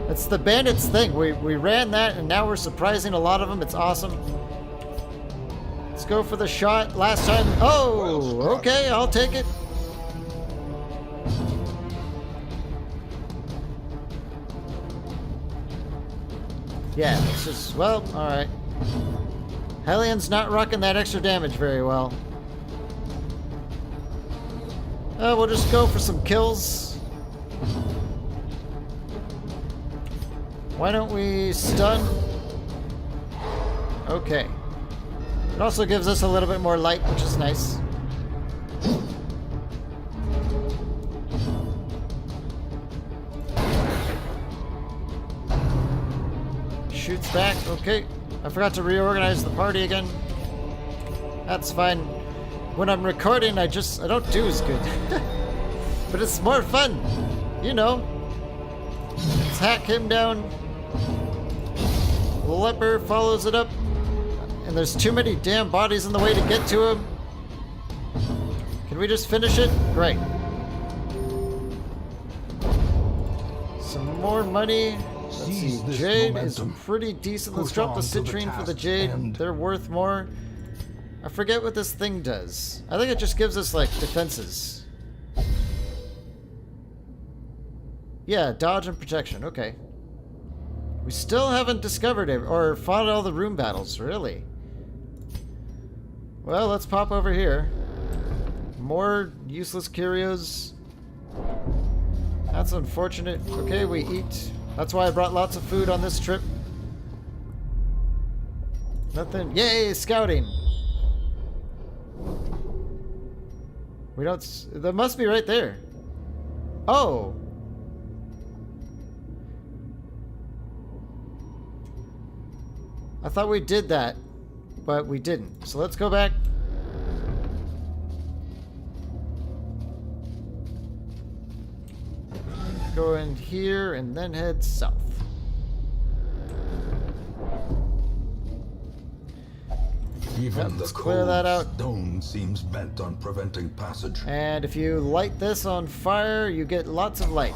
It's the bandits thing. We ran that, and now we're surprising a lot of them. It's awesome. Let's go for the shot. Last time. Oh, okay, I'll take it. Yeah, it's just, well, alright. Hellions not rocking that extra damage very well. We'll just go for some kills. Why don't we stun? Okay. It also gives us a little bit more light, which is nice. Shoots back. Okay. I forgot to reorganize the party again. That's fine. When I'm recording, I don't do as good. But it's more fun. You know. Let's hack him down. The leper follows it up. And there's too many damn bodies in the way to get to him. Can we just finish it? Great. Some more money. Let's see. Jade is pretty decent. Let's drop the citrine for the jade. They're worth more. I forget what this thing does. I think it just gives us, like, defenses. Yeah, dodge and protection. Okay. We still haven't discovered it or fought all the room battles, really. Well, let's pop over here. More useless curios. That's unfortunate. Okay, we eat. That's why I brought lots of food on this trip. Nothing. Yay, scouting! We don't... That must be right there. Oh! I thought we did that, but we didn't. So let's go back. Go in here and then head south. Even the clear that out. stone seems bent on preventing passage. And if you light this on fire, you get lots of light.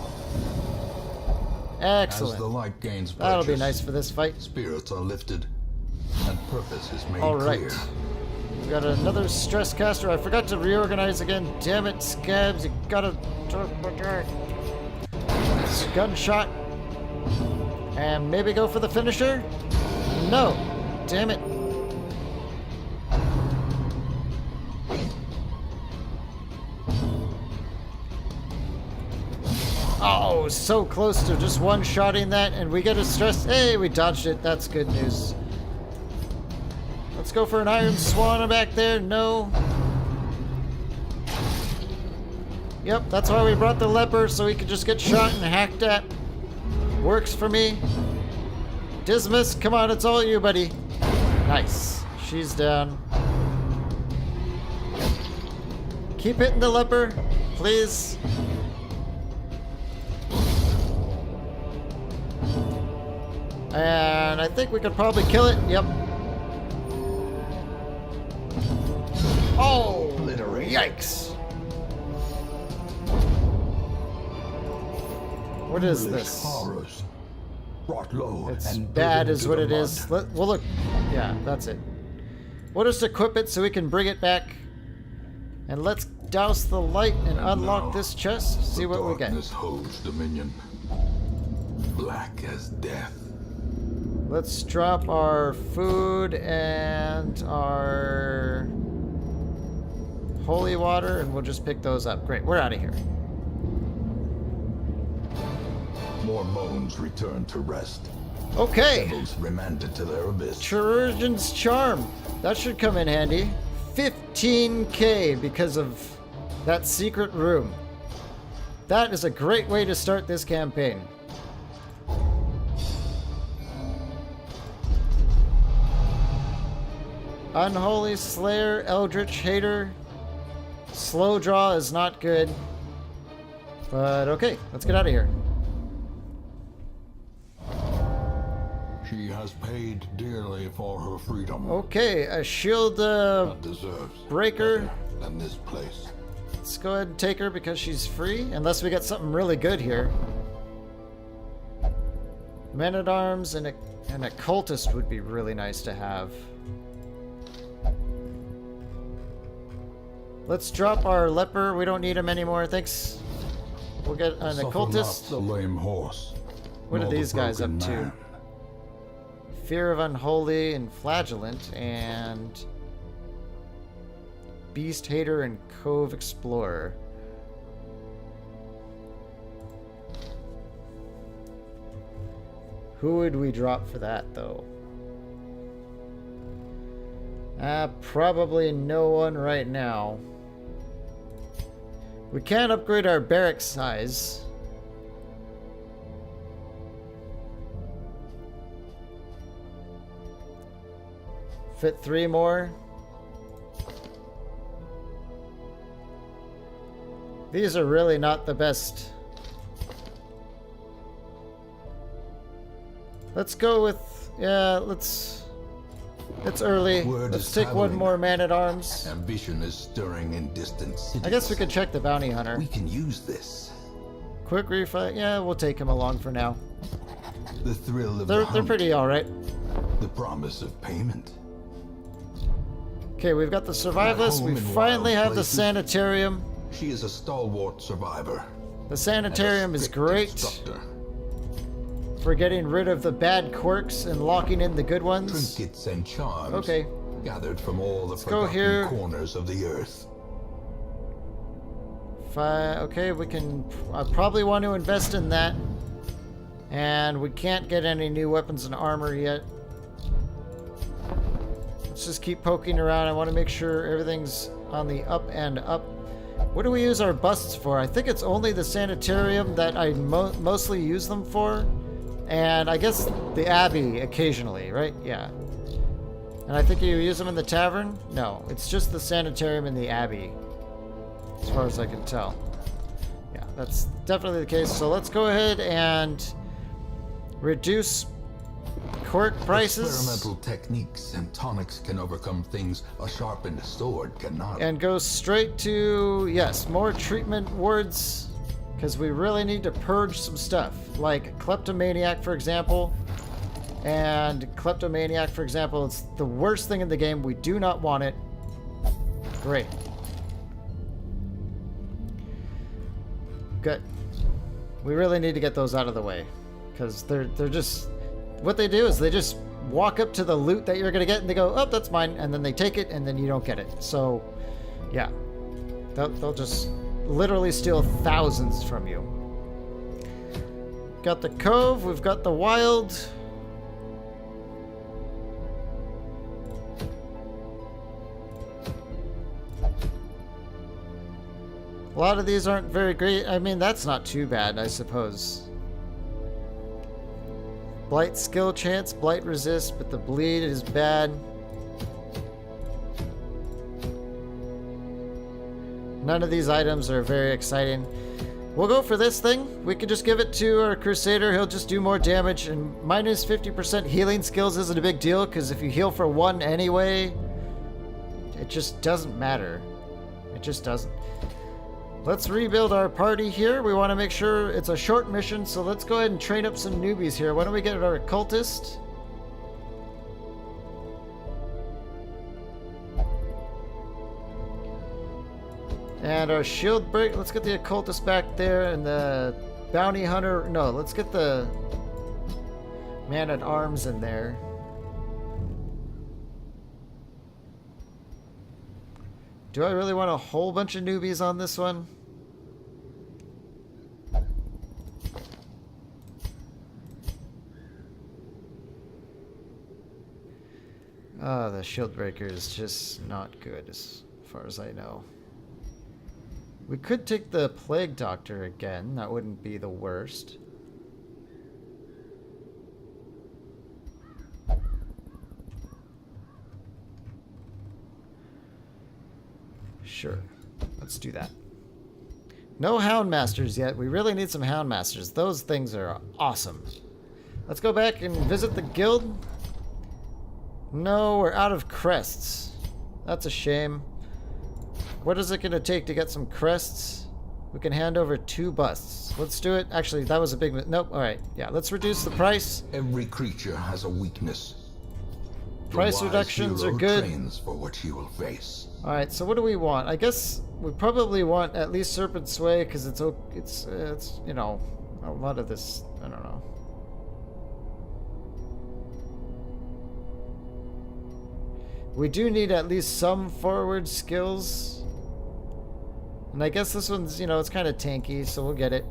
Excellent. As the light gains purchase, That'll be nice for this fight. spirits are lifted, and purpose is made Alright. clear. We got another stress caster. I forgot to reorganize again. Damn it, Skabs. You gotta... Gunshot. And maybe go for the finisher? No. Damn it. Oh, so close to just one-shotting that, and we get a stress. Hey, we dodged it. That's good news. Let's go for an iron swan back there. No. Yep, that's why we brought the leper, so he could just get shot and hacked at. Works for me. Dismas, come on, it's all you, buddy. Nice. She's down. Keep hitting the leper, please. And I think we could probably kill it. Yep. Oh, yikes. What is this? Horrors, brought low It's and bad driven is to what the it is. mud. Well, look. Yeah, that's it. We'll just equip it so we can bring it back. And let's douse the light and unlock Now, this chest. See the what we get. darkness holds dominion, black as death. Let's drop our food and our holy water, and we'll just pick those up. Great, we're out of here. More moans return to rest. Okay. Devils remanded to their abyss. Chirurgeon's Charm. That should come in handy. 15k because of that secret room. That is a great way to start this campaign. Unholy Slayer, Eldritch Hater. Slow draw is not good. But okay, let's get out of here. She has paid dearly for her freedom. Okay, a shield That deserves breaker. better than this place. Let's go ahead and take her because she's free, unless we get something really good here. Men-at-arms and a cultist would be really nice to have. Let's drop our leper. We don't need him anymore. Thanks. We'll get an Suffer occultist. not the lame horse. What are nor the these guys up broken to? man. Fear of Unholy and Flagellant and Beast Hater and Cove Explorer. Who would we drop for that, though? Probably no one right now. We can upgrade our barrack size. Fit 3 more. These are really not the best. Let's go with, yeah, it's early. Word Let's is take one traveling. more man-at-arms. Ambition is stirring in distant cities. I guess we could check the bounty hunter. We can use this. Quick refight, yeah, we'll take him along for now. The thrill of They're the hunt, pretty alright. the promise of payment. Okay, we've got the survivalist. We home in finally wild have the places. sanitarium. She is a stalwart survivor. The sanitarium and a is strict great instructor. for getting rid of the bad quirks and locking in the good ones. Trinkets and charms. Okay. Gathered from all the go forgotten here. corners of the earth. Okay, we can. I probably want to invest in that. And we can't get any new weapons and armor yet. Let's just keep poking around. I want to make sure everything's on the up and up. What do we use our busts for? I think it's only the sanitarium that I mostly use them for. And I guess the Abbey occasionally, right? Yeah. And I think you use them in the tavern? No, it's just the sanitarium and the Abbey. As far as I can tell. Yeah, that's definitely the case. So let's go ahead and reduce quirk prices. Experimental techniques and tonics can overcome things a sharpened sword cannot. And go straight to, yes, more treatment wards. Because we really need to purge some stuff. Like kleptomaniac, for example. And kleptomaniac, for example, it's the worst thing in the game. We do not want it. Great. Good. We really need to get those out of the way. Because they're just... What they do is they just walk up to the loot that you're going to get and they go, oh, that's mine. And then they take it and then you don't get it. So, yeah. They'll just literally steal thousands from you. Got the Cove. We've got the Wild. A lot of these aren't very great. I mean, that's not too bad, I suppose. Blight skill chance, blight resist, but the bleed is bad. None of these items are very exciting. We'll go for this thing. We could just give it to our Crusader. He'll just do more damage. And minus 50% healing skills isn't a big deal, because if you heal for 1 anyway, it just doesn't matter. It just doesn't. Let's rebuild our party here. We want to make sure it's a short mission, so let's go ahead and train up some newbies here. Why don't we get our occultist? And our shield break. Let's get the occultist back there, and the bounty hunter. No, let's get the man-at-arms in there. Do I really want a whole bunch of newbies on this one? Oh, the shield breaker is just not good as far as I know. We could take the plague doctor again. That wouldn't be the worst. Sure. Let's do that. No Hound Masters yet. We really need some Hound Masters. Those things are awesome. Let's go back and visit the guild. No, we're out of crests. That's a shame. What is it going to take to get some crests? We can hand over 2 busts. Let's do it. Actually, that was a big... Nope. All right. Yeah, let's reduce the price. Every creature has a weakness. Price reductions are good. Trains for what he will face. All right. So what do we want? I guess we probably want at least Serpent Sway because it's you know, a lot of this. I don't know. We do need at least some forward skills. And I guess this one's, you know, it's kind of tanky, so we'll get it.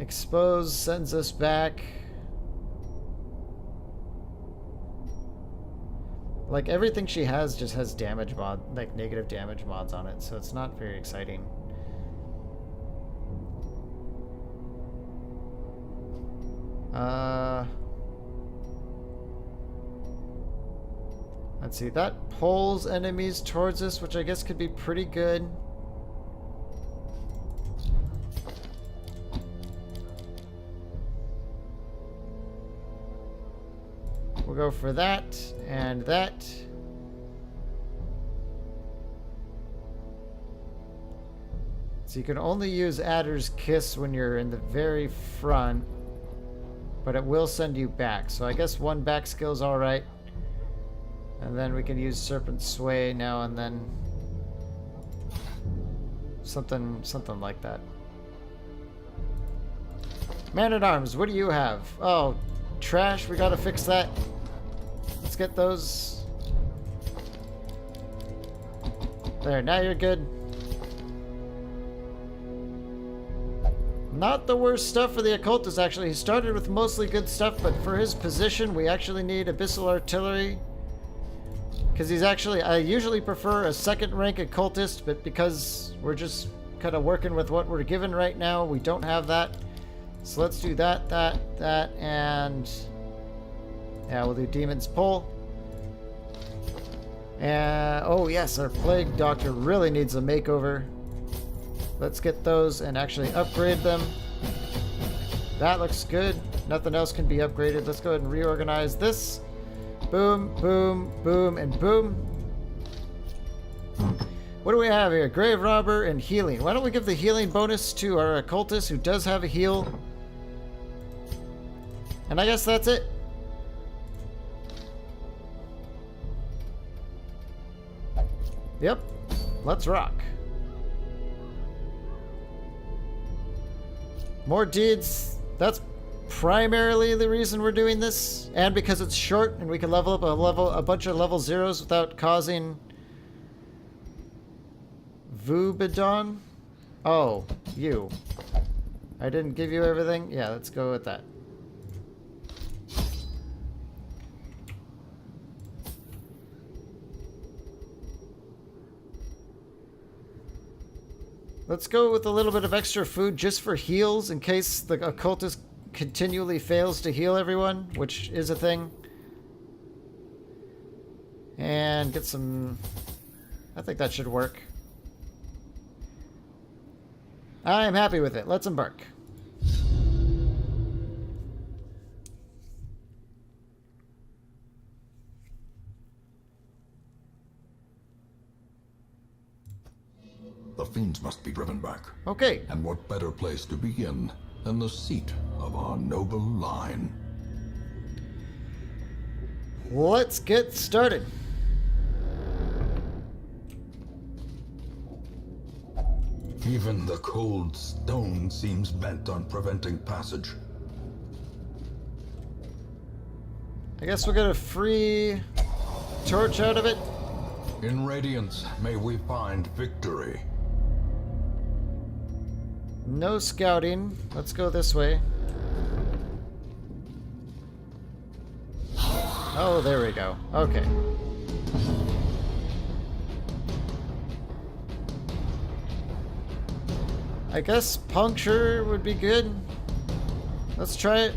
Expose sends us back. Like, everything she has just has damage mod, like negative damage mods on it, so it's not very exciting. Let's see, that pulls enemies towards us, which I guess could be pretty good. We'll go for that and that. So you can only use Adder's Kiss when you're in the very front, but it will send you back. So I guess 1 back skill is alright. And then we can use Serpent Sway now and then. Something like that. Man-at-Arms, what do you have? Oh, trash, we gotta fix that. Let's get those. There, now you're good. Not the worst stuff for the occultist, actually. He started with mostly good stuff, but for his position, we actually need Abyssal Artillery. Because he's actually, I usually prefer a 2nd rank occultist, but because we're just kind of working with what we're given right now, we don't have that. So let's do that, and yeah, we'll do Demon's Pull. And oh yes, our Plague Doctor really needs a makeover. Let's get those and actually upgrade them. That looks good. Nothing else can be upgraded. Let's go ahead and reorganize this. Boom, boom, boom, and boom. What do we have here? Grave Robber and Healing. Why don't we give the healing bonus to our occultist who does have a heal? And I guess that's it. Yep. Let's rock. More deeds. That's primarily the reason we're doing this, and because it's short and we can level up a bunch of level 0s without causing Vubidon. Oh, you. I didn't give you everything? Yeah, let's go with that. Let's go with a little bit of extra food just for heals in case the occultist continually fails to heal everyone, which is a thing. And get some... I think that should work. I am happy with it. Let's embark. The fiends must be driven back. Okay. And what better place to begin than the seat of our noble line? Let's get started. Even the cold stone seems bent on preventing passage. I guess we'll get a free torch out of it. In Radiance, may we find victory. No scouting. Let's go this way. Oh, there we go. Okay. I guess puncture would be good. Let's try it.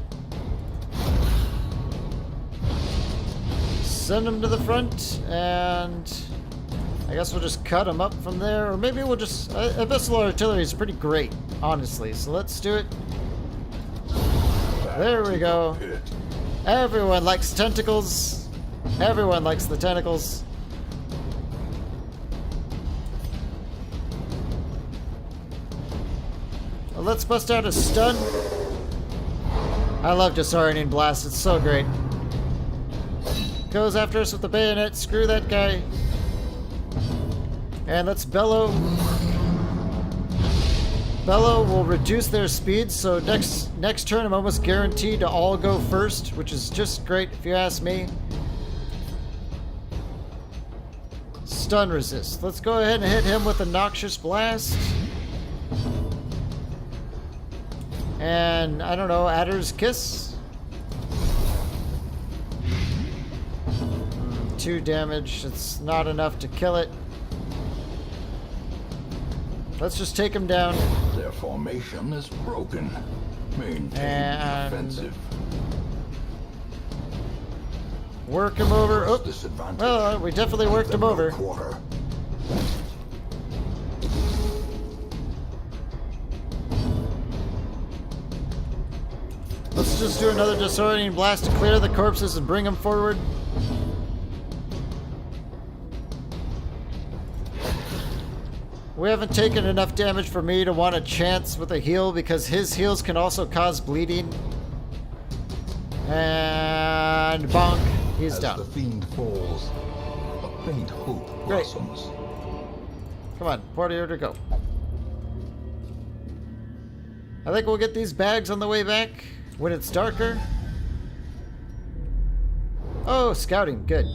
Send them to the front, and I guess we'll just cut them up from there, or maybe we'll just... Abyssal Artillery is pretty great, honestly, so let's do it. There we go. Pit. Everyone likes tentacles. Everyone likes the tentacles. Well, let's bust out a stun. I love disorienting blast. It's so great. Goes after us with the bayonet. Screw that guy. And let's bellow. Bellow will reduce their speed, so next turn I'm almost guaranteed to all go first, which is just great if you ask me. Stun resist. Let's go ahead and hit him with a noxious blast. And I don't know, Adder's Kiss. 2 damage. It's not enough to kill it. Let's just take him down. Their formation is broken. Maintain the And offensive. work him over. Oh, Disadvantage. well, we definitely worked him Them no over. quarter. Let's just do another disorienting blast to clear the corpses and bring them forward. We haven't taken enough damage for me to want a chance with a heal because his heals can also cause bleeding. And bonk, he's As down. the fiend falls, a faint hope Great. blossoms. Come on, party order, go. I think we'll get these bags on the way back when it's darker. Oh, scouting, good.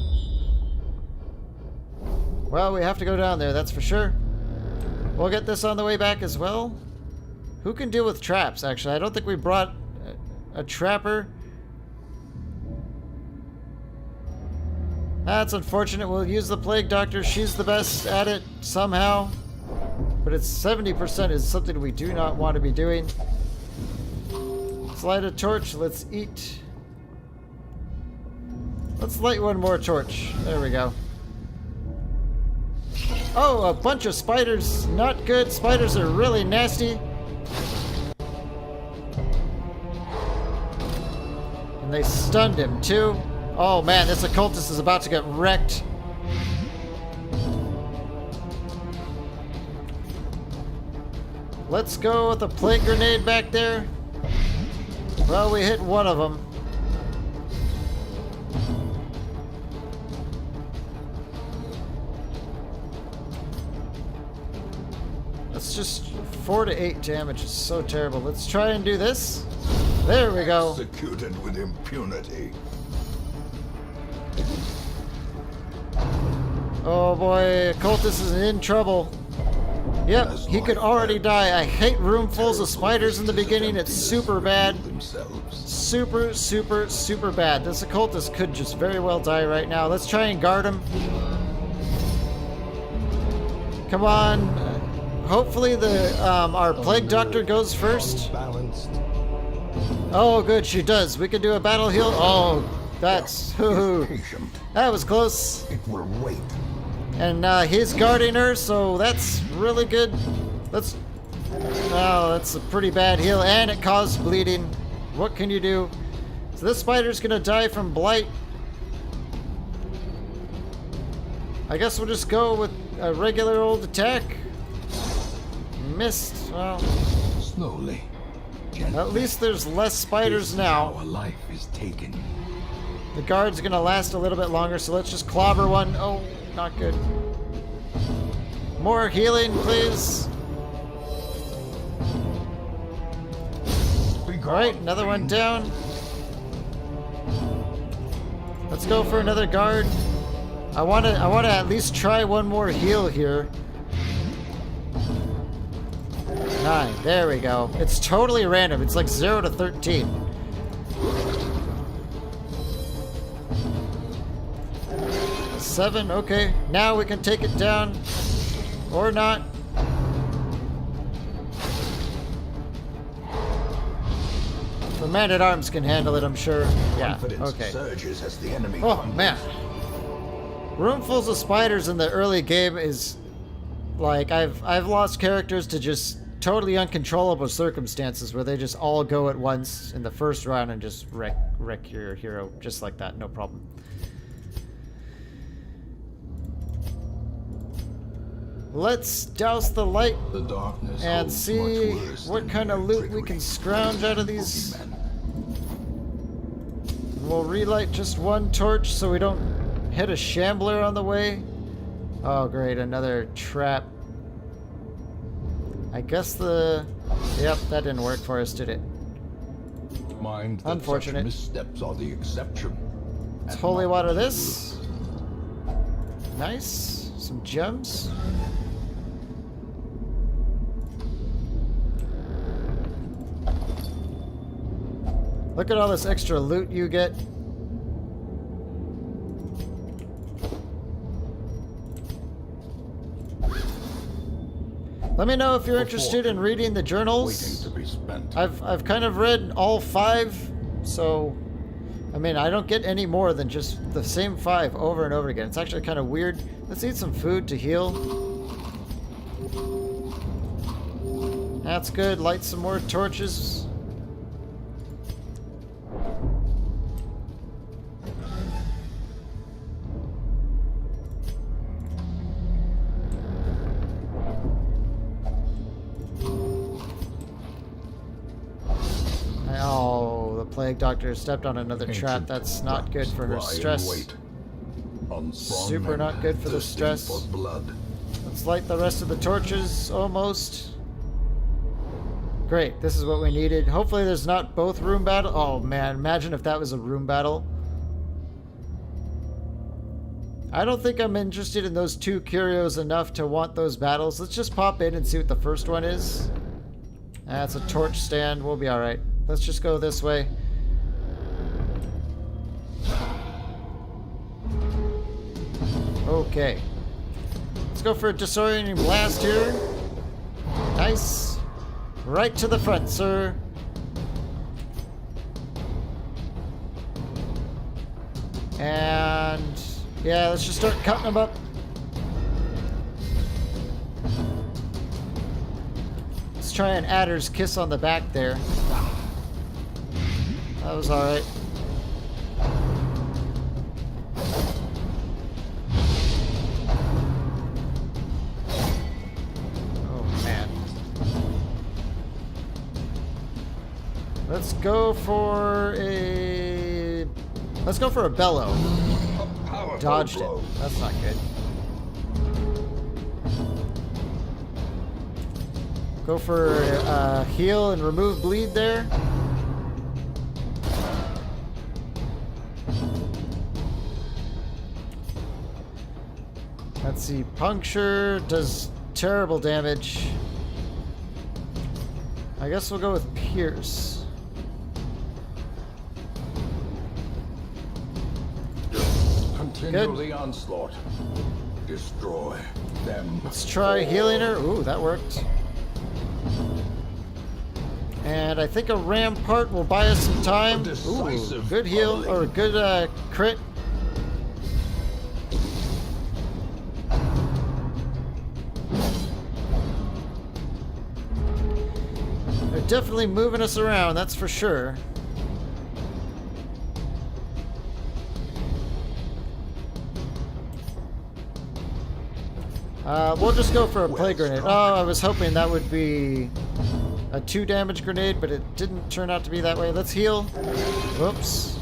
Well, we have to go down there, that's for sure. We'll get this on the way back as well. Who can deal with traps, actually? I don't think we brought a trapper. That's unfortunate. We'll use the Plague Doctor. She's the best at it somehow. But it's 70% is something we do not want to be doing. Let's light a torch. Let's eat. Let's light one more torch. There we go. Oh, a bunch of spiders. Not good. Spiders are really nasty. And they stunned him too. Oh man, this occultist is about to get wrecked. Let's go with a plague grenade back there. Well, we hit one of them. That's just 4 to 8 damage. Is so terrible. Let's try and do this. There we go. Executed with impunity. Oh boy, Cultist is in trouble. Yep, As he could life already ebbs, die. I hate roomfuls of spiders in the beginning. It's super bad. Themselves. Super, super, super bad. This occultist could just very well die right now. Let's try and guard him. Come on. Hopefully the our plague doctor goes first. Balanced. Oh, good, she does. We can do a battle heal. Oh, that's Patient. that was close. It will wait. And he's guarding her, so that's really good. Let's. Oh, that's a pretty bad heal, and it caused bleeding. What can you do? So this spider's gonna die from blight. I guess we'll just go with a regular old attack. Missed. Well, Slowly. at least there's less spiders now. Our life is taken. The guard's gonna last a little bit longer, so let's just clobber one. Oh, not good. More healing, please. Alright, another one down. Let's go for another guard. I wanna at least try one more heal here. 9, there we go. It's totally random. It's like 0 to 13. Seven, okay. Now we can take it down. Or not. The man-at-arms can handle it, I'm sure. Yeah, Confidence okay. surges as the enemy Oh, crumbles. man. Roomfuls of spiders in the early game is... Like, I've lost characters to just totally uncontrollable circumstances where they just all go at once in the first round and just wreck your hero just like that, no problem. Let's douse the light The darkness and holds see much worse what than kind of mere loot we trickery. can scrounge out of these. Boogeymen. We'll relight just one torch so we don't hit a shambler on the way. Oh great, another trap. I guess yep, that didn't work for us, did it? Mind that Unfortunate. such missteps are the exception. It's and holy not water the this. Nice. Some gems. Look at all this extra loot you get. Let me know if you're interested in reading the waiting journals. to be spent. I've kind of read all 5, so I mean I don't get any more than just the same 5 over and over again. It's actually kind of weird. Let's eat some food to heal. That's good. Light some more torches. Oh, the plague doctor stepped on another trap. Ancient That's not good for her lie in stress. wait. Unsprung Super men not good for the thirsting stress. for blood. Let's light the rest of the torches, almost. Great, this is what we needed. Hopefully there's not both room battle. Oh man, imagine if that was a room battle. I don't think I'm interested in those 2 curios enough to want those battles. Let's just pop in and see what the first one is. That's a torch stand. We'll be alright. Let's just go this way. Okay. Let's go for a disorienting blast here. Nice. Right to the front, sir. And yeah, let's just start cutting them up. Let's try an adder's kiss on the back there. That was alright. Let's go for a bellow. Dodged it. That's not good. Go for heal and remove bleed there. Let's see. Puncture does terrible damage. I guess we'll go with pierce. Continue the onslaught. Destroy them. Let's try healing her. Ooh, that worked. And I think a rampart will buy us some time. Ooh, good heal, or good crit. They're definitely moving us around, that's for sure. We'll just go for a plague grenade. Oh, I was hoping that would be a 2 damage grenade, but it didn't turn out to be that way. Let's heal. Whoops.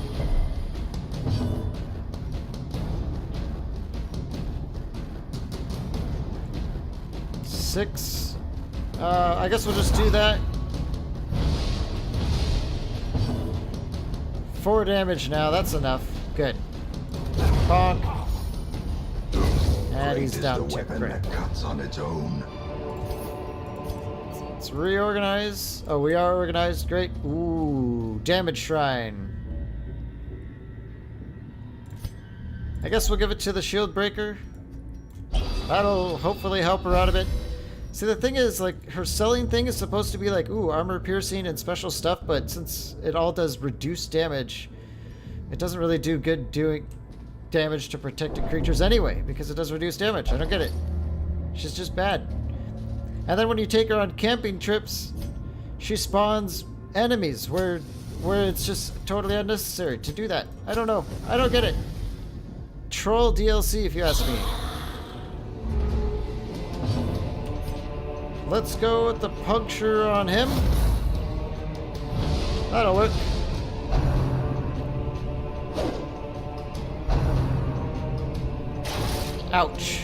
Six. I guess we'll just do that. 4 damage now. That's enough. Good. Bonk. And he's down 2 crit. Cuts on its own. Let's reorganize. Oh, we are organized. Great. Ooh, damage shrine. I guess we'll give it to the shield breaker. That'll hopefully help her out a bit. See, the thing is, like, her selling thing is supposed to be like, ooh, armor piercing and special stuff, but since it all does reduced damage, it doesn't really do good doing damage to protected creatures anyway, because it does reduce damage. I don't get it. She's just bad. And then when you take her on camping trips, she spawns enemies where it's just totally unnecessary to do that. I don't know. I don't get it. Troll DLC, if you ask me. Let's go with the puncture on him. That'll work. Ouch.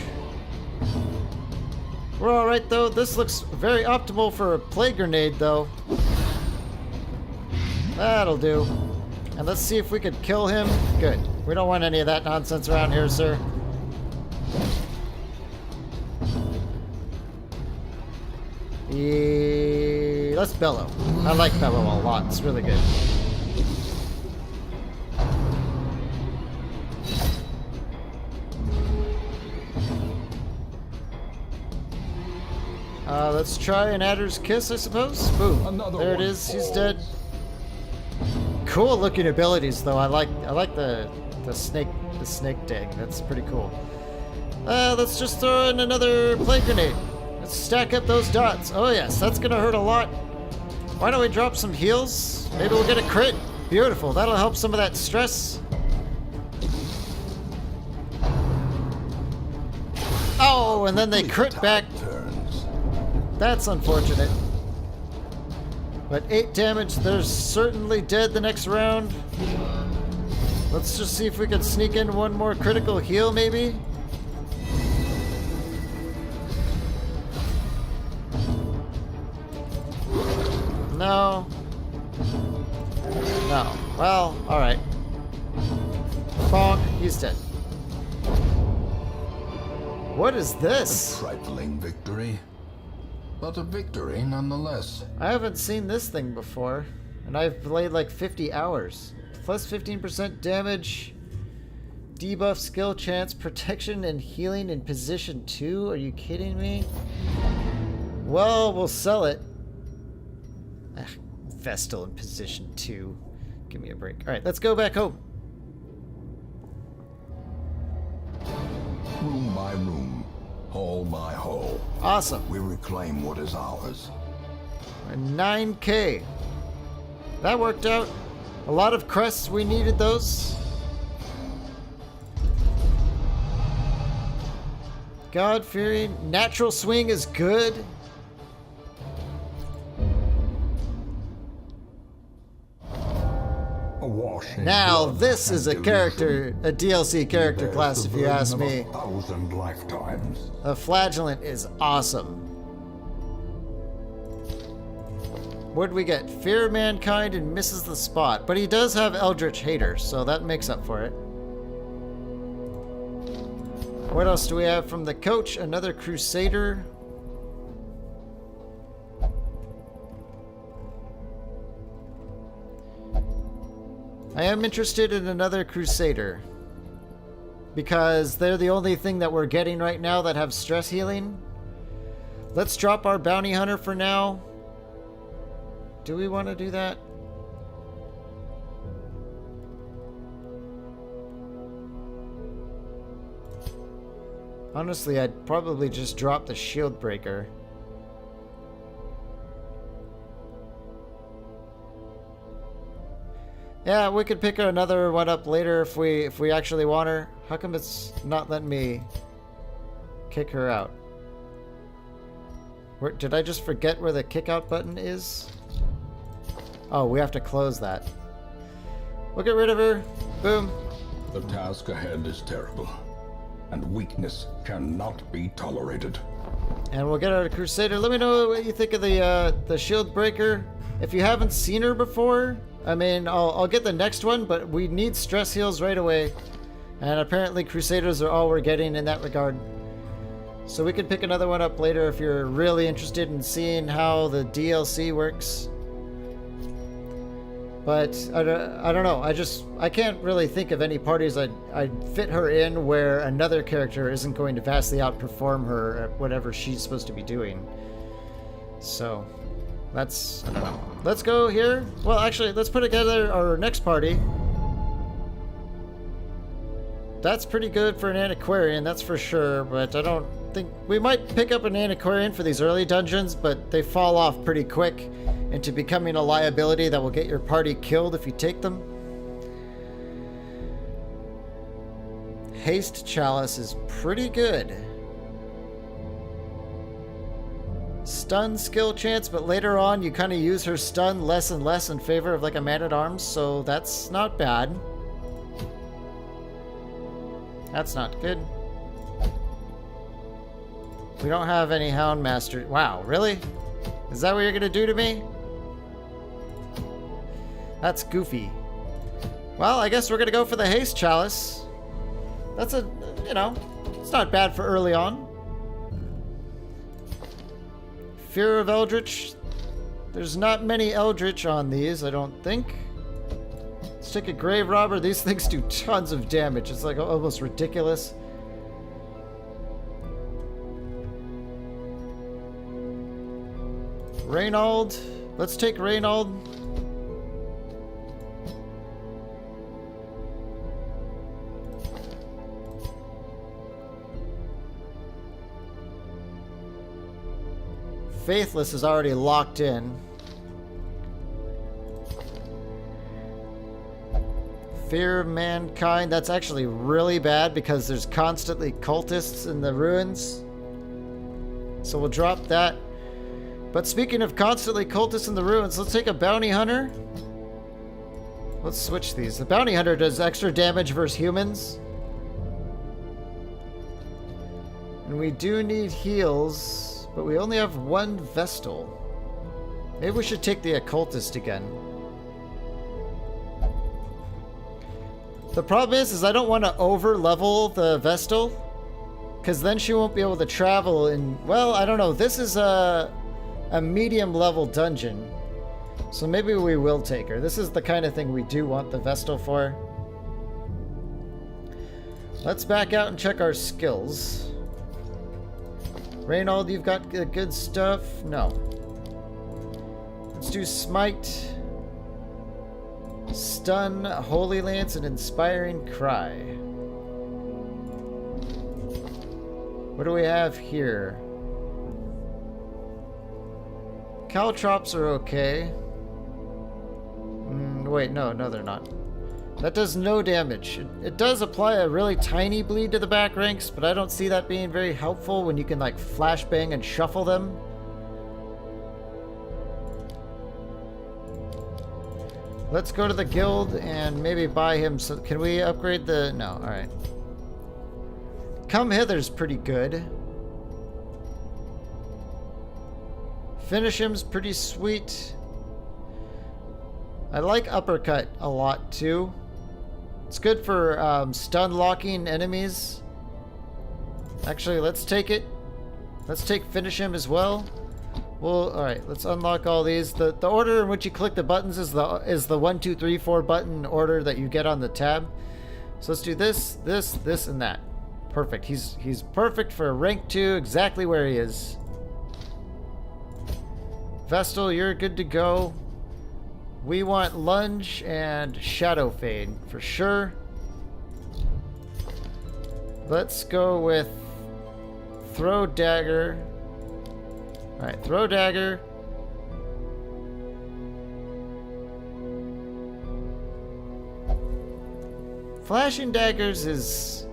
We're alright though. This looks very optimal for a plague grenade though. That'll do. And let's see if we could kill him. Good. We don't want any of that nonsense around here, sir. Let's bellow. I like bellow a lot. It's really good. Let's try an Adder's Kiss, I suppose. Boom. There it is. He's dead. Cool looking abilities, though. I like the snake dig. That's pretty cool. Let's just throw in another plague grenade. Let's stack up those dots. Oh yes, that's gonna hurt a lot. Why don't we drop some heals? Maybe we'll get a crit. Beautiful. That'll help some of that stress. Oh, and then they crit back. That's unfortunate. But 8 damage, they're certainly dead the next round. Let's just see if we can sneak in one more critical heal, maybe? No. No. Well, alright. Bonk, he's dead. What is this? A trifling victory. But a victory nonetheless. I haven't seen this thing before, and I've played like 50 hours. Plus 15% damage, debuff skill chance, protection and healing in position 2. Are you kidding me? Well, we'll sell it. Ugh, Vestal in position 2. Give me a break. Alright, let's go back home. Room by room. Hall by hall. Awesome. We reclaim what is ours. 9K. That worked out. A lot of crests, we needed those. God-fearing. Natural swing is good. Now this is a character, a DLC character class, if you ask me. 1,000 lifetimes. A flagellant is awesome. What do we get? Fear mankind and misses the spot, but he does have Eldritch Hater, so that makes up for it. What else do we have from the coach? Another Crusader. I am interested in another Crusader because they're the only thing that we're getting right now that have stress healing. Let's drop our Bounty Hunter for now. Do we want to do that? Honestly, I'd probably just drop the Shield Breaker. Yeah, we could pick another one up later if we actually want her. How come it's not letting me kick her out? Did I just forget where the kick out button is? Oh, we have to close that. We'll get rid of her. Boom. The task ahead is terrible, and weakness cannot be tolerated. And we'll get our Crusader. Let me know what you think of the Shield Breaker. If you haven't seen her before, I mean, I'll get the next one, but we need stress heals right away. And apparently Crusaders are all we're getting in that regard. So we could pick another one up later if you're really interested in seeing how the DLC works. But I don't know. I can't really think of any parties I'd fit her in where another character isn't going to vastly outperform her at whatever she's supposed to be doing. So I don't know. Let's go here. Well, actually, let's put together our next party. That's pretty good for an antiquarian, that's for sure, but I don't think we might pick up an antiquarian for these early dungeons, but they fall off pretty quick into becoming a liability that will get your party killed if you take them. Haste Chalice is pretty good. Stun skill chance, but later on you kind of use her stun less and less in favor of like a man-at-arms, so that's not bad. That's not good. We don't have any Houndmaster. Wow, really? Is that what you're gonna do to me? That's goofy. Well, I guess we're gonna go for the Haste Chalice. That's a, you know, it's not bad for early on. Fear of Eldritch. There's not many Eldritch on these, I don't think. Let's take a Grave Robber. These things do tons of damage. It's like almost ridiculous. Reynold. Let's take Reynold. Faithless is already locked in. Fear of Mankind, that's actually really bad because there's constantly cultists in the ruins. So we'll drop that. But speaking of constantly cultists in the ruins, let's take a Bounty Hunter. Let's switch these. The Bounty Hunter does extra damage versus humans. And we do need heals, but we only have one Vestal. Maybe we should take the Occultist again. The problem is I don't want to over-level the Vestal, because then she won't be able to travel in... Well, I don't know. This is a medium-level dungeon, so maybe we will take her. This is the kind of thing we do want the Vestal for. Let's back out and check our skills. Reynold, you've got good stuff? No. Let's do Smite, Stun, Holy Lance, and Inspiring Cry. What do we have here? Caltrops are okay. Wait, no, they're not. That does no damage. It does apply a really tiny bleed to the back ranks, but I don't see that being very helpful when you can like flashbang and shuffle them. Let's go to the guild and maybe buy him some... Can we upgrade the... No, alright. Come Hither's pretty good. Finish him's pretty sweet. I like Uppercut a lot too. It's good for stun locking enemies. Actually, let's take it. Let's take Finish him as well. Well, alright, let's unlock all these. The order in which you click the buttons is the 1, 2, 3, 4 button order that you get on the tab. So let's do this, this, and that. Perfect. He's perfect for rank 2, exactly where he is. Vestal, you're good to go. We want Lunge and Shadow Fade for sure. Let's go with Throw Dagger. Alright, Throw Dagger. Flashing Daggers is...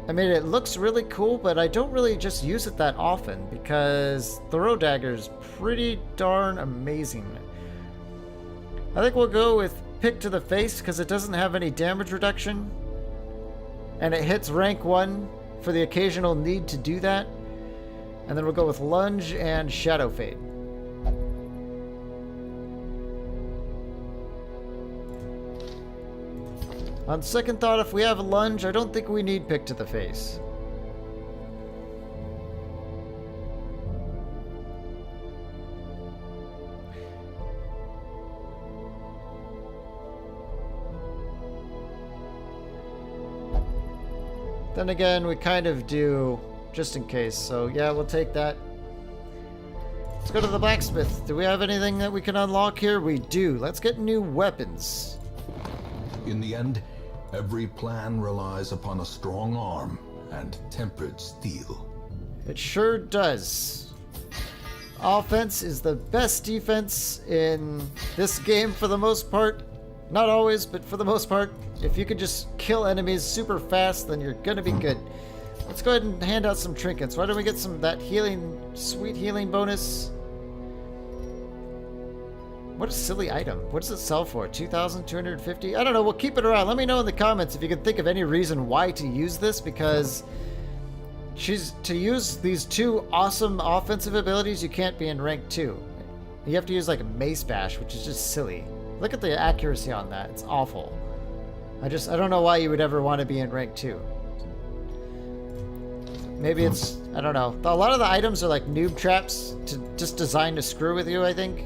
I mean, it looks really cool, but I don't really just use it that often because Throw Dagger is pretty darn amazing. I think we'll go with Pick to the Face because it doesn't have any damage reduction. And it hits rank 1 for the occasional need to do that. And then we'll go with Lunge and Shadow Fade. On second thought, if we have a Lunge, I don't think we need Pick to the Face. Then again, we kind of do, just in case. So yeah, we'll take that. Let's go to the blacksmith. Do we have anything that we can unlock here? We do. Let's get new weapons. In the end, every plan relies upon a strong arm and tempered steel. It sure does. Offense is the best defense in this game for the most part. Not always, but for the most part. If you could just kill enemies super fast, then you're gonna be good. Let's go ahead and hand out some trinkets. Why don't we get some of that healing, sweet healing bonus? What a silly item. What does it sell for? 2,250? I don't know. We'll keep it around. Let me know in the comments if you can think of any reason why to use this, because to use these two awesome offensive abilities, you can't be in rank 2. You have to use like a mace bash, which is just silly. Look at the accuracy on that. It's awful. I don't know why you would ever want to be in rank 2. Maybe it's, I don't know. A lot of the items are like noob traps just designed to screw with you, I think.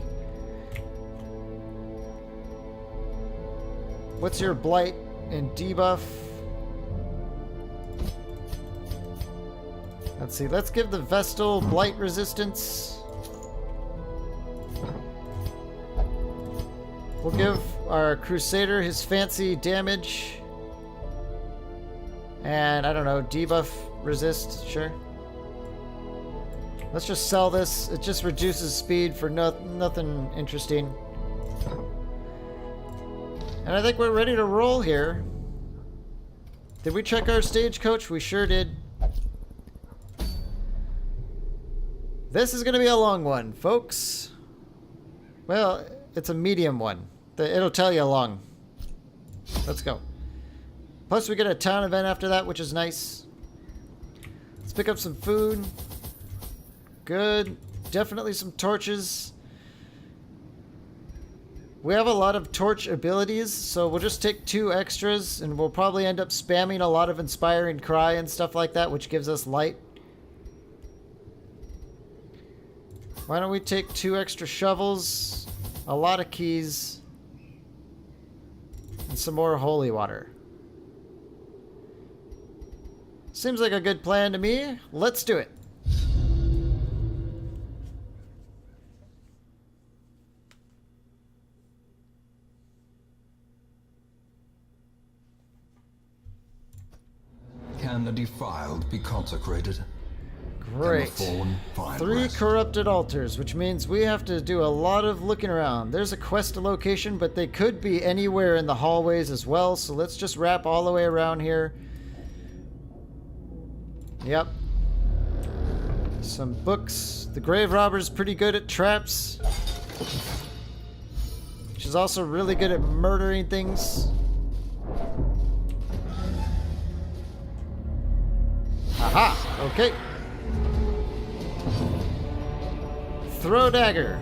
What's your blight and debuff? Let's see, let's give the Vestal blight resistance. We'll give our Crusader his fancy damage. And I don't know, debuff resist, sure. Let's just sell this. It just reduces speed for nothing interesting. And I think we're ready to roll here. Did we check our stagecoach? We sure did. This is going to be a long one, folks. Well, it's a medium one. It'll tell you long. Let's go. Plus, we get a town event after that, which is nice. Let's pick up some food. Good. Definitely some torches. We have a lot of torch abilities, so we'll just take 2 extras, and we'll probably end up spamming a lot of Inspiring Cry and stuff like that, which gives us light. Why don't we take 2 extra shovels, a lot of keys, and some more holy water. Seems like a good plan to me. Let's do it. Can the defiled be consecrated? Great. Can the fallen find 3 rest? corrupted altars, which means we have to do a lot of looking around. There's a quest location, but they could be anywhere in the hallways as well, so let's just wrap all the way around here. Yep. Some books. The grave robber's pretty good at traps. She's also really good at murdering things. Aha! Okay. Throw dagger.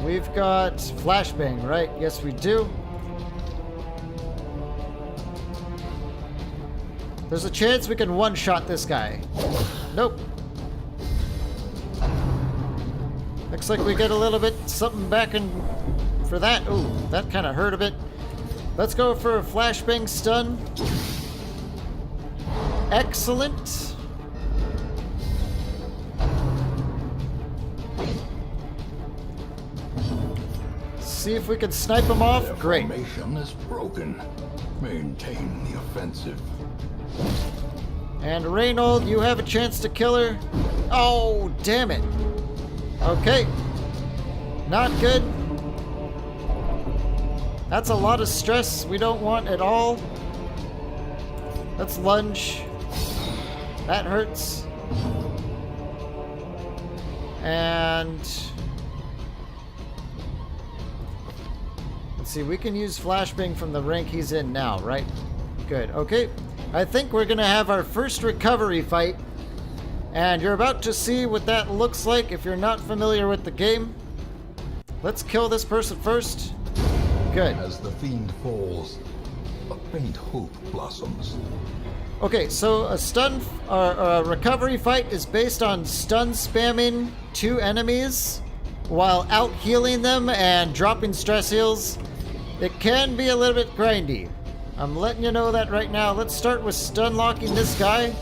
We've got flashbang, right? Yes, we do. There's a chance we can one-shot this guy. Nope. Looks like we get a little bit something back in for that. Ooh, that kind of hurt a bit. Let's go for a flashbang stun. Excellent. See if we can snipe him off. Their Great. formation is broken. Maintain the offensive. And Reynold, you have a chance to kill her. Oh, damn it. Okay. Not good. That's a lot of stress we don't want at all. Let's lunge. That hurts. And let's see, we can use flashbang from the rank he's in now, right? Good. Okay. I think we're gonna have our first recovery fight, and you're about to see what that looks like if you're not familiar with the game. Let's kill this person first. Good. As the fiend falls, a faint hope blossoms. Okay, so a recovery fight is based on stun spamming 2 enemies while out healing them and dropping stress heals. It can be a little bit grindy. I'm letting you know that right now. Let's start with stun locking this guy.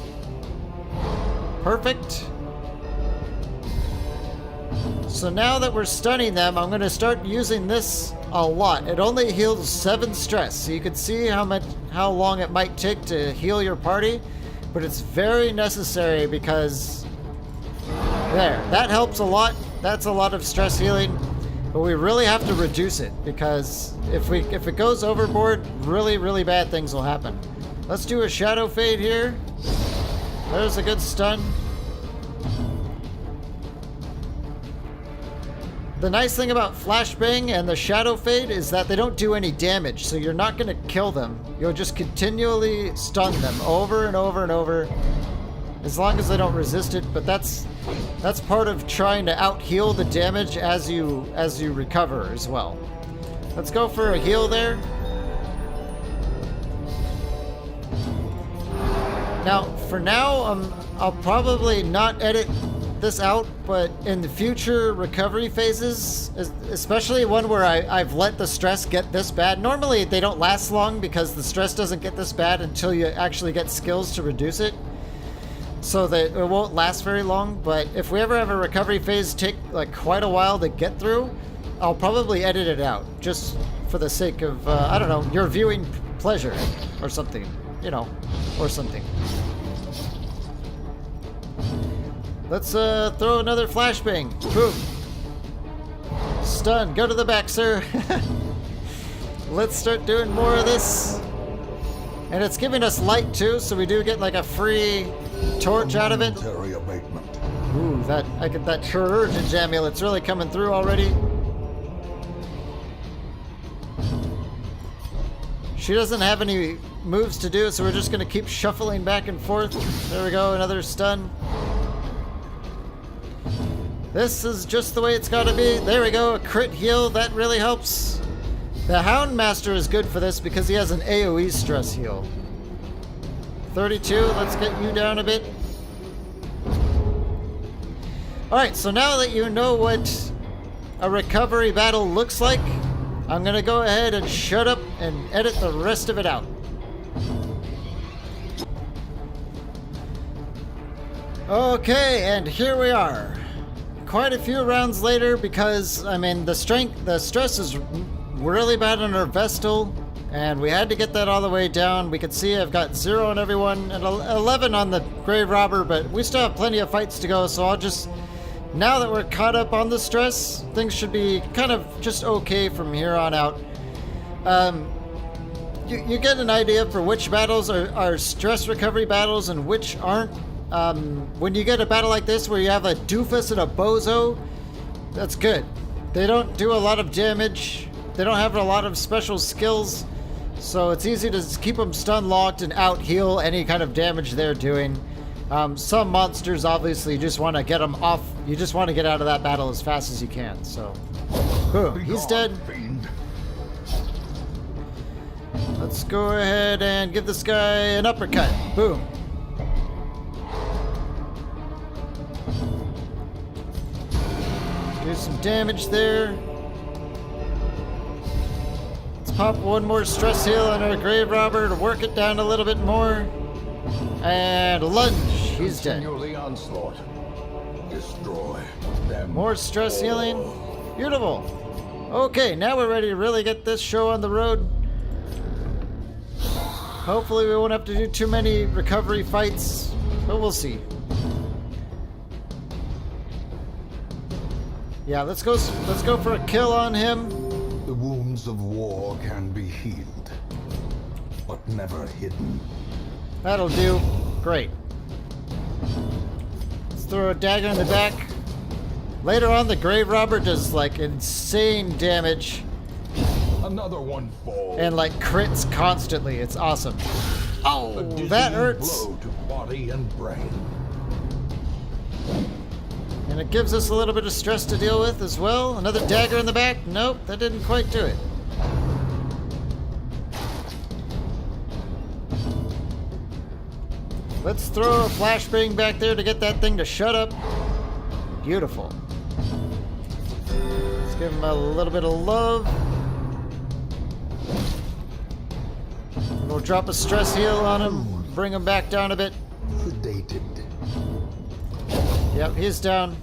Perfect. So now that we're stunning them, I'm going to start using this a lot. It only heals 7 stress, so you can see how long it might take to heal your party, but it's very necessary because that helps a lot. That's a lot of stress healing, but we really have to reduce it because if it goes overboard, really bad things will happen. Let's do a shadow fade here. There's a good stun. The nice thing about flashbang and the shadow fade is that they don't do any damage, so you're not going to kill them. You'll just continually stun them over and over and over, as long as they don't resist it. But that's part of trying to out heal the damage as you recover as well. Let's go for a heal there. Now, for now, I'll probably not edit this out, but in the future recovery phases, especially one where I've let the stress get this bad. Normally they don't last long because the stress doesn't get this bad until you actually get skills to reduce it, so that it won't last very long. But if we ever have a recovery phase take like quite a while to get through, I'll probably edit it out just for the sake of I don't know, your viewing pleasure or something, you know, or something. Let's throw another flashbang. Boom. Stun. Go to the back, sir. Let's start doing more of this. And it's giving us light too, so we do get like a free torch out of it. Abatement. Ooh, I get that chirurgeon's amulet's really coming through already. She doesn't have any moves to do, so we're just gonna keep shuffling back and forth. There we go, another stun. This is just the way it's gotta be. There we go, a crit heal, that really helps. The Houndmaster is good for this because he has an AoE stress heal. 32, let's get you down a bit. Alright, so now that you know what a recovery battle looks like, I'm gonna go ahead and shut up and edit the rest of it out. Okay, and here we are. Quite a few rounds later because, I mean, the stress is really bad on our Vestal, and we had to get that all the way down. We could see I've got 0 on everyone and 11 on the Grave Robber, but we still have plenty of fights to go, so I'll just, now that we're caught up on the stress, things should be kind of just okay from here on out. You get an idea for which battles are stress recovery battles and which aren't. When you get a battle like this where you have a doofus and a bozo, that's good. They don't do a lot of damage. They don't have a lot of special skills, so it's easy to keep them stun locked and out heal any kind of damage they're doing. Some monsters, obviously, you just want to get them off. You just want to get out of that battle as fast as you can. So, boom, he's dead. Let's go ahead and give this guy an uppercut. Boom. Do some damage there. Let's pop one more stress heal on our Grave Robber to work it down a little bit more. And lunge. He's dead. The onslaught. Destroy them. More stress healing. Beautiful. Okay, now we're ready to really get this show on the road. Hopefully we won't have to do too many recovery fights, but we'll see. Yeah, let's go for a kill on him. The wounds of war can be healed, but never hidden. That'll do. Great. Let's throw a dagger in the back. Later on, the Grave Robber does like insane damage. Another one falls. And like crits constantly. It's awesome. Oh, that hurts. Blow to body and brain. And it gives us a little bit of stress to deal with as well. Another dagger in the back. Nope, that didn't quite do it. Let's throw a flashbang back there to get that thing to shut up. Beautiful. Let's give him a little bit of love. And we'll drop a stress heal on him. Bring him back down a bit. Sedated. Yep, he's down.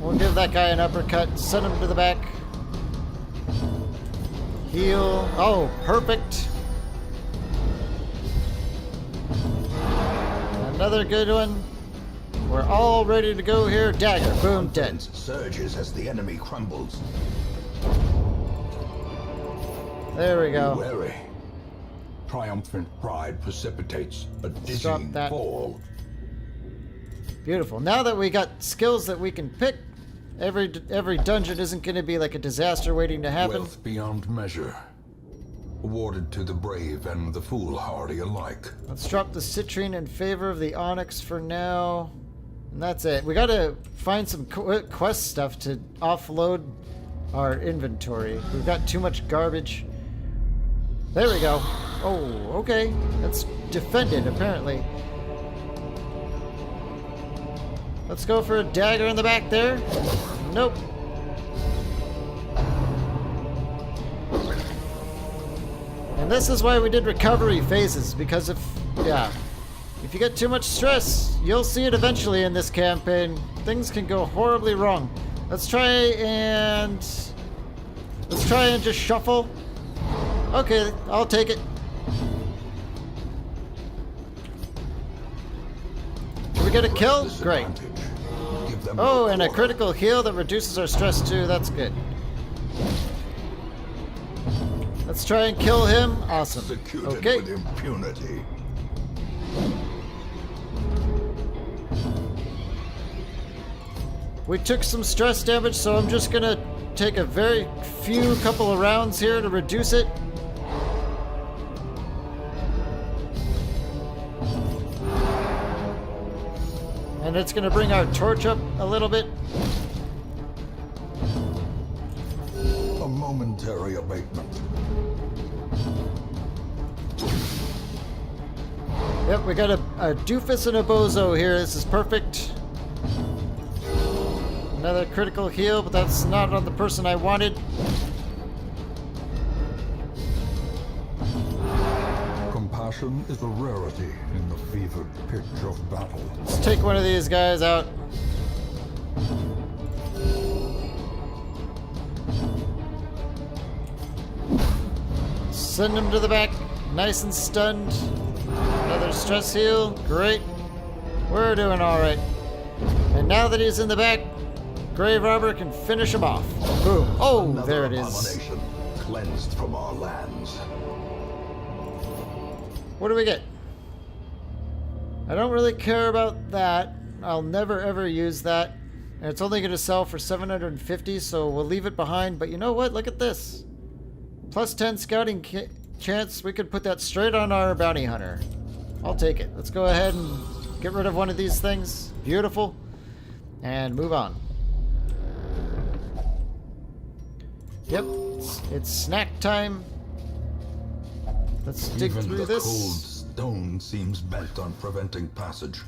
We'll give that guy an uppercut. Send him to the back. Heal. Oh, perfect. Another good one. We're all ready to go here. Dagger. Boom, dead. Surges as the enemy crumbles. There we Be go. wary. Triumphant pride precipitates a drop dizzying that. fall. Beautiful. Now that we got skills that we can pick, every dungeon isn't going to be like a disaster waiting to happen. Wealth beyond measure. Awarded to the brave and the foolhardy alike. Let's drop the citrine in favor of the onyx for now. And that's it. We gotta find some quest stuff to offload our inventory. We've got too much garbage. There we go. Oh, okay. That's defended, apparently. Let's go for a dagger in the back there. Nope. And this is why we did recovery phases, because if you get too much stress, you'll see it eventually in this campaign. Things can go horribly wrong. Let's try and just shuffle. Okay, I'll take it. Did we get a kill? Great. Give them Oh, no and a quarter. critical heal that reduces our stress too. That's good. Let's try and kill him. Awesome. Executed Okay. with impunity. We took some stress damage, so I'm just gonna take a very few couple of rounds here to reduce it. And it's gonna bring our torch up a little bit. A momentary abatement. Yep, we got a doofus and a bozo here. This is perfect. Another critical heal, but that's not on the person I wanted. Compassion is a rarity in the fevered pitch of battle. Let's take one of these guys out. Send him to the back, nice and stunned. Another stress heal, great. We're doing all right. And now that he's in the back, Grave Robber can finish him off. Boom. Oh, Another there it is. abomination cleansed from our lands. What do we get? I don't really care about that. I'll never ever use that. And it's only going to sell for 750, so we'll leave it behind. But you know what? Look at this. Plus 10 scouting chance. We could put that straight on our bounty hunter. I'll take it. Let's go ahead and get rid of one of these things. Beautiful. And move on. Yep. It's snack time. Let's dig Even through the this. cold stone seems bent on preventing passage.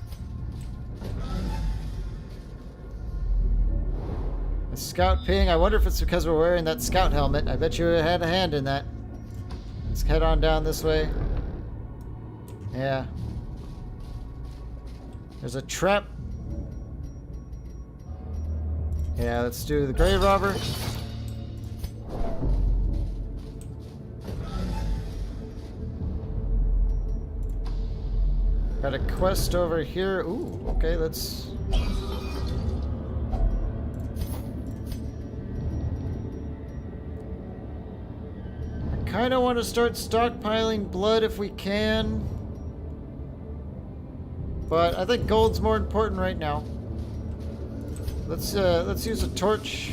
A scout ping. I wonder if it's because we're wearing that scout helmet. I bet you had a hand in that. Let's head on down this way. Yeah. There's a trap. Yeah, let's do the grave robber. Got a quest over here. Ooh, okay, let's... I kind of want to start stockpiling blood if we can. But I think gold's more important right now. Let's use a torch.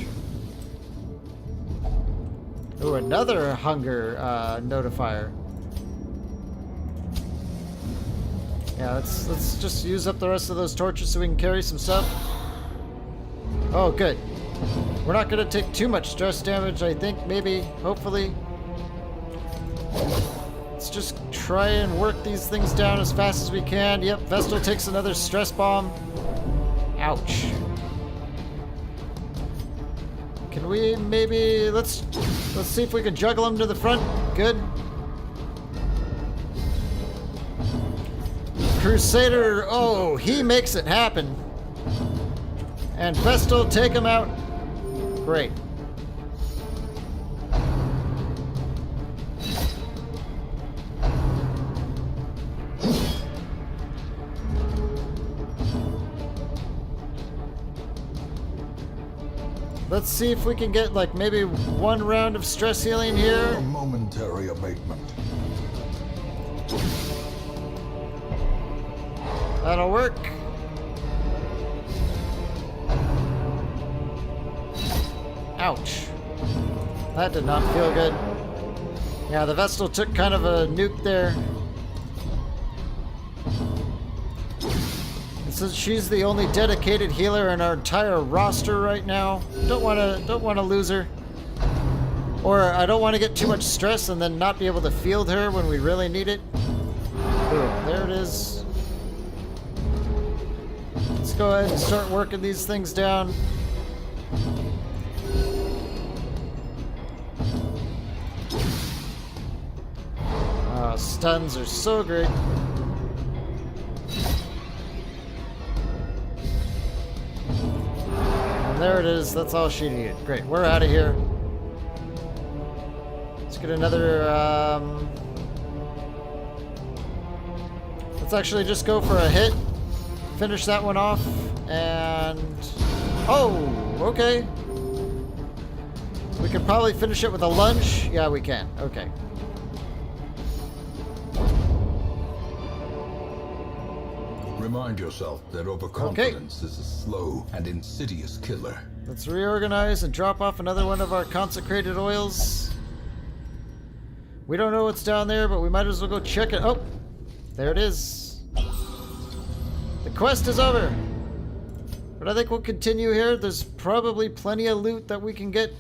Ooh, another hunger notifier. Yeah, let's just use up the rest of those torches so we can carry some stuff. Oh, good. We're not gonna take too much stress damage, I think, maybe, hopefully. Let's just try and work these things down as fast as we can. Yep, Vestal takes another stress bomb. Ouch. Can we maybe, let's see if we can juggle him to the front. Good. Crusader, oh, he makes it happen. And Vestal, take him out. Great. Let's see if we can get like maybe one round of stress healing here. A momentary abatement. That'll work. Ouch. That did not feel good. Yeah, the Vestal took kind of a nuke there. Since she's the only dedicated healer in our entire roster right now, don't wanna lose her. Or I don't want to get too much stress and then not be able to field her when we really need it. Boom, there it is. Let's go ahead and start working these things down. Stuns are so great. And there it is. That's all she needed. Great. We're out of here. Let's get another... Let's actually just go for a hit. Finish that one off. And... Oh! Okay. We could probably finish it with a lunge. Yeah, we can. Okay. Remind yourself that overconfidence is a slow and insidious killer. Let's reorganize and drop off another one of our consecrated oils. We don't know what's down there, but we might as well go check it. Oh, there it is. The quest is over. But I think we'll continue here. There's probably plenty of loot that we can get.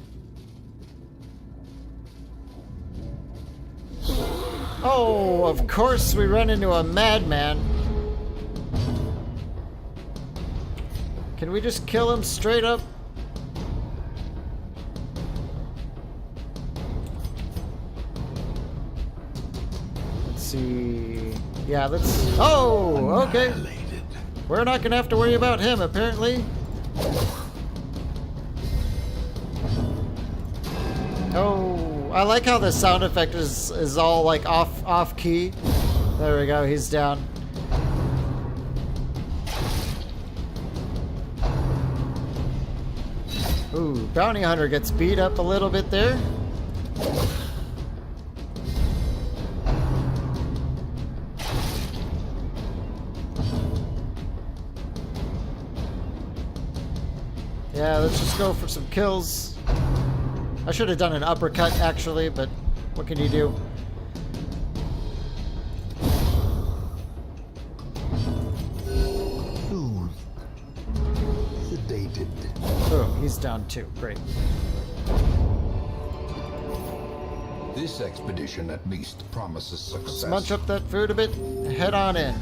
Oh, of course we run into a madman. Can we just kill him straight up? Let's see. Yeah, let's... Oh, okay. We're not gonna have to worry about him, apparently. Oh, I like how the sound effect is all like off key. There we go, he's down. Ooh, Bounty Hunter gets beat up a little bit there. Yeah, let's just go for some kills. I should have done an uppercut actually, but what can you do? Sedated. Oh, he's down too. Great. This expedition at least promises success. Let's munch up that food a bit. Head on in.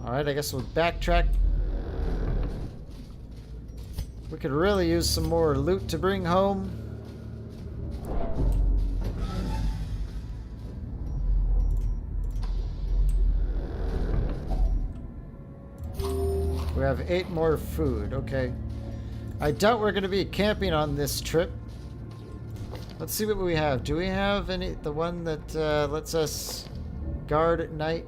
Alright, I guess we'll backtrack. We could really use some more loot to bring home. We have 8 more food, okay. I doubt we're going to be camping on this trip. Let's see what we have. Do we have any? The one that lets us guard at night?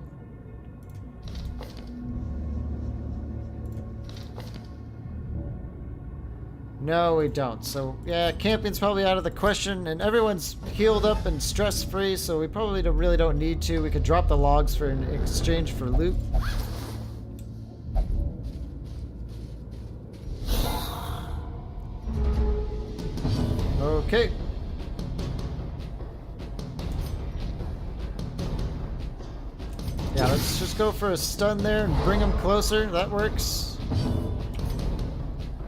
No, we don't. So, yeah, camping's probably out of the question, and everyone's healed up and stress-free, so we probably really don't need to. We could drop the logs for in exchange for loot. Okay. Yeah, let's just go for a stun there and bring him closer. That works.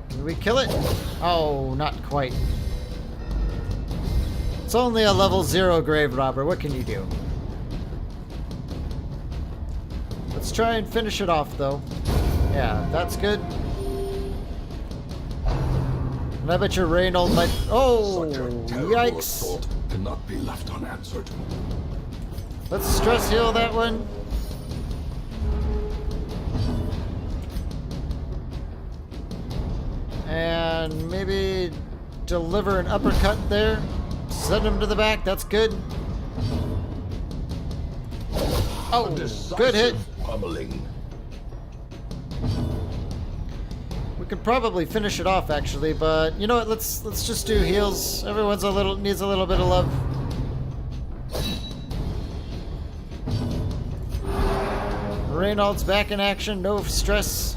Did we kill it? Oh, not quite. It's only a level 0 grave robber. What can you do? Let's try and finish it off, though. Yeah, that's good. And I bet your Reynold might... Oh, Such a terrible yikes. assault cannot be left unanswered. Let's stress heal that one. And maybe deliver an uppercut there. Send him to the back. That's good. Oh, good hit. Pummeling. We could probably finish it off actually, but you know what? Let's just do heals. Everyone's needs a little bit of love. Reynald's back in action. No stress.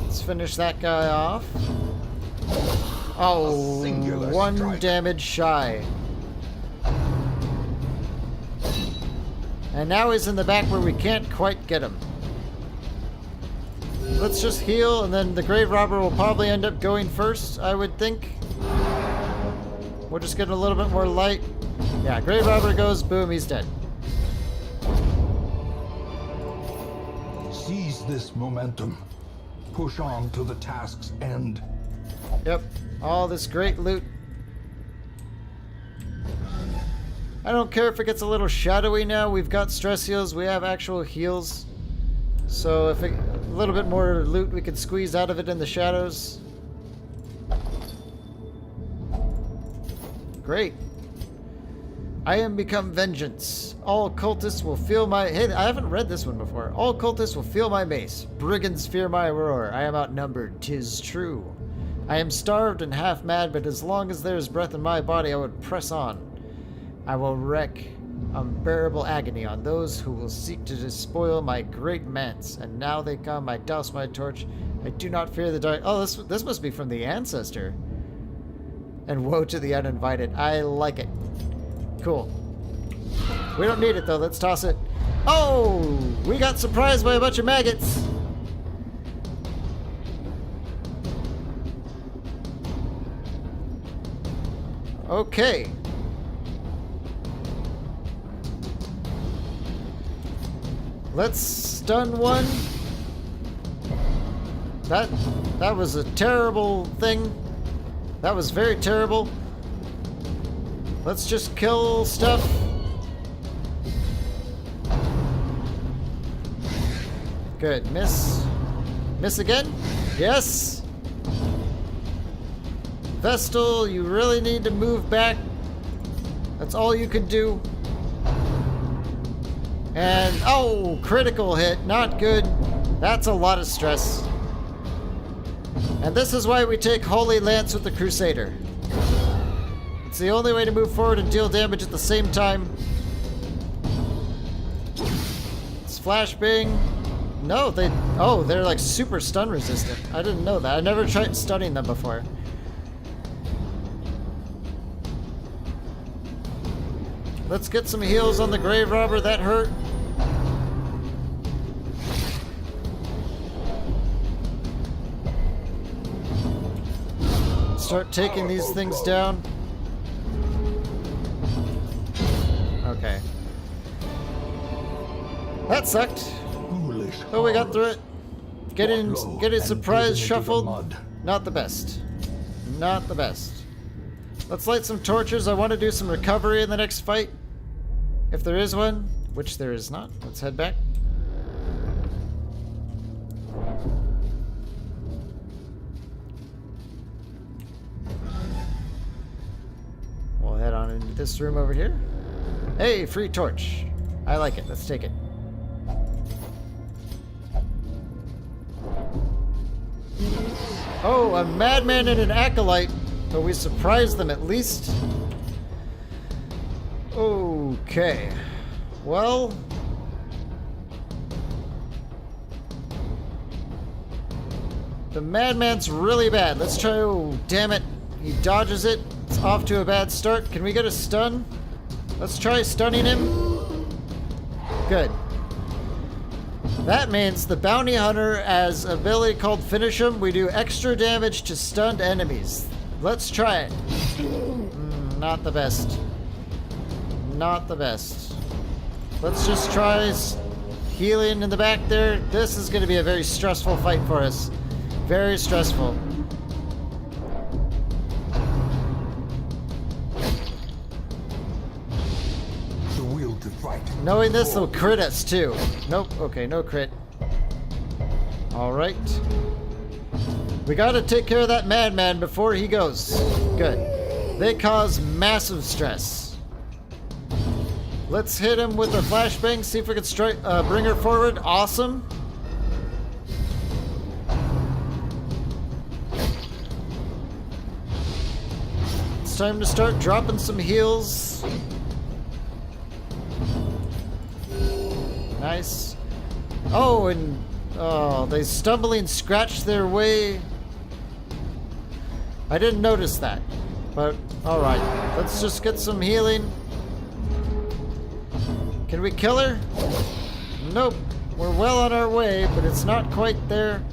Let's finish that guy off. Oh, one strike. damage shy. And now he's in the back where we can't quite get him. Let's just heal, and then the grave robber will probably end up going first, I would think. We're just getting a little bit more light. Yeah, grave robber goes, boom, he's dead. Seize this momentum. Push on to the task's end. Yep, all this great loot. I don't care if it gets a little shadowy now. We've got stress heals. We have actual heals. So if a little bit more loot we can squeeze out of it in the shadows. Great. I am become vengeance. All cultists will feel my... Hey, I haven't read this one before. All cultists will feel my mace. Brigands fear my roar. I am outnumbered. 'Tis true. I am starved and half mad, but as long as there is breath in my body, I would press on. I will wreak unbearable agony on those who will seek to despoil my great manse. And now they come, I douse my torch. I do not fear the dark. Oh, this must be from the ancestor. And woe to the uninvited. I like it. Cool. We don't need it though. Let's toss it. Oh, we got surprised by a bunch of maggots. Okay. Let's stun one. That was a terrible thing. That was very terrible. Let's just kill stuff. Good. Miss. Miss again? Yes. Vestal, you really need to move back. That's all you can do. And, oh, critical hit. Not good. That's a lot of stress. And this is why we take Holy Lance with the Crusader. It's the only way to move forward and deal damage at the same time. It's flashbang. No, they're like super stun resistant. I didn't know that. I never tried stunning them before. Let's get some heals on the grave robber. That hurt. Start taking these things down. Okay. That sucked. Oh, we got through it. Getting surprise shuffled. Not the best. Not the best. Let's light some torches. I want to do some recovery in the next fight. If there is one, which there is not. Let's head back. We'll head on into this room over here. Hey, free torch. I like it. Let's take it. Oh, a madman and an acolyte. But we surprised them at least. Okay. Well. The madman's really bad. Let's try. Oh, damn it. He dodges it. It's off to a bad start. Can we get a stun? Let's try stunning him. Good. That means the bounty hunter has an ability called Finish 'em. We do extra damage to stunned enemies. Let's try it. Not the best. Not the best. Let's just try healing in the back there. This is going to be a very stressful fight for us. Very stressful. The will to fight. Knowing this, they'll crit us too. Nope. Okay, no crit. Alright. We gotta take care of that madman before he goes. Good. They cause massive stress. Let's hit him with a flashbang, see if we can bring her forward. Awesome. It's time to start dropping some heals. Nice. Oh, and they stumbling scratched their way. I didn't notice that, but alright. Let's just get some healing. Can we kill her? Nope. We're well on our way, but it's not quite there.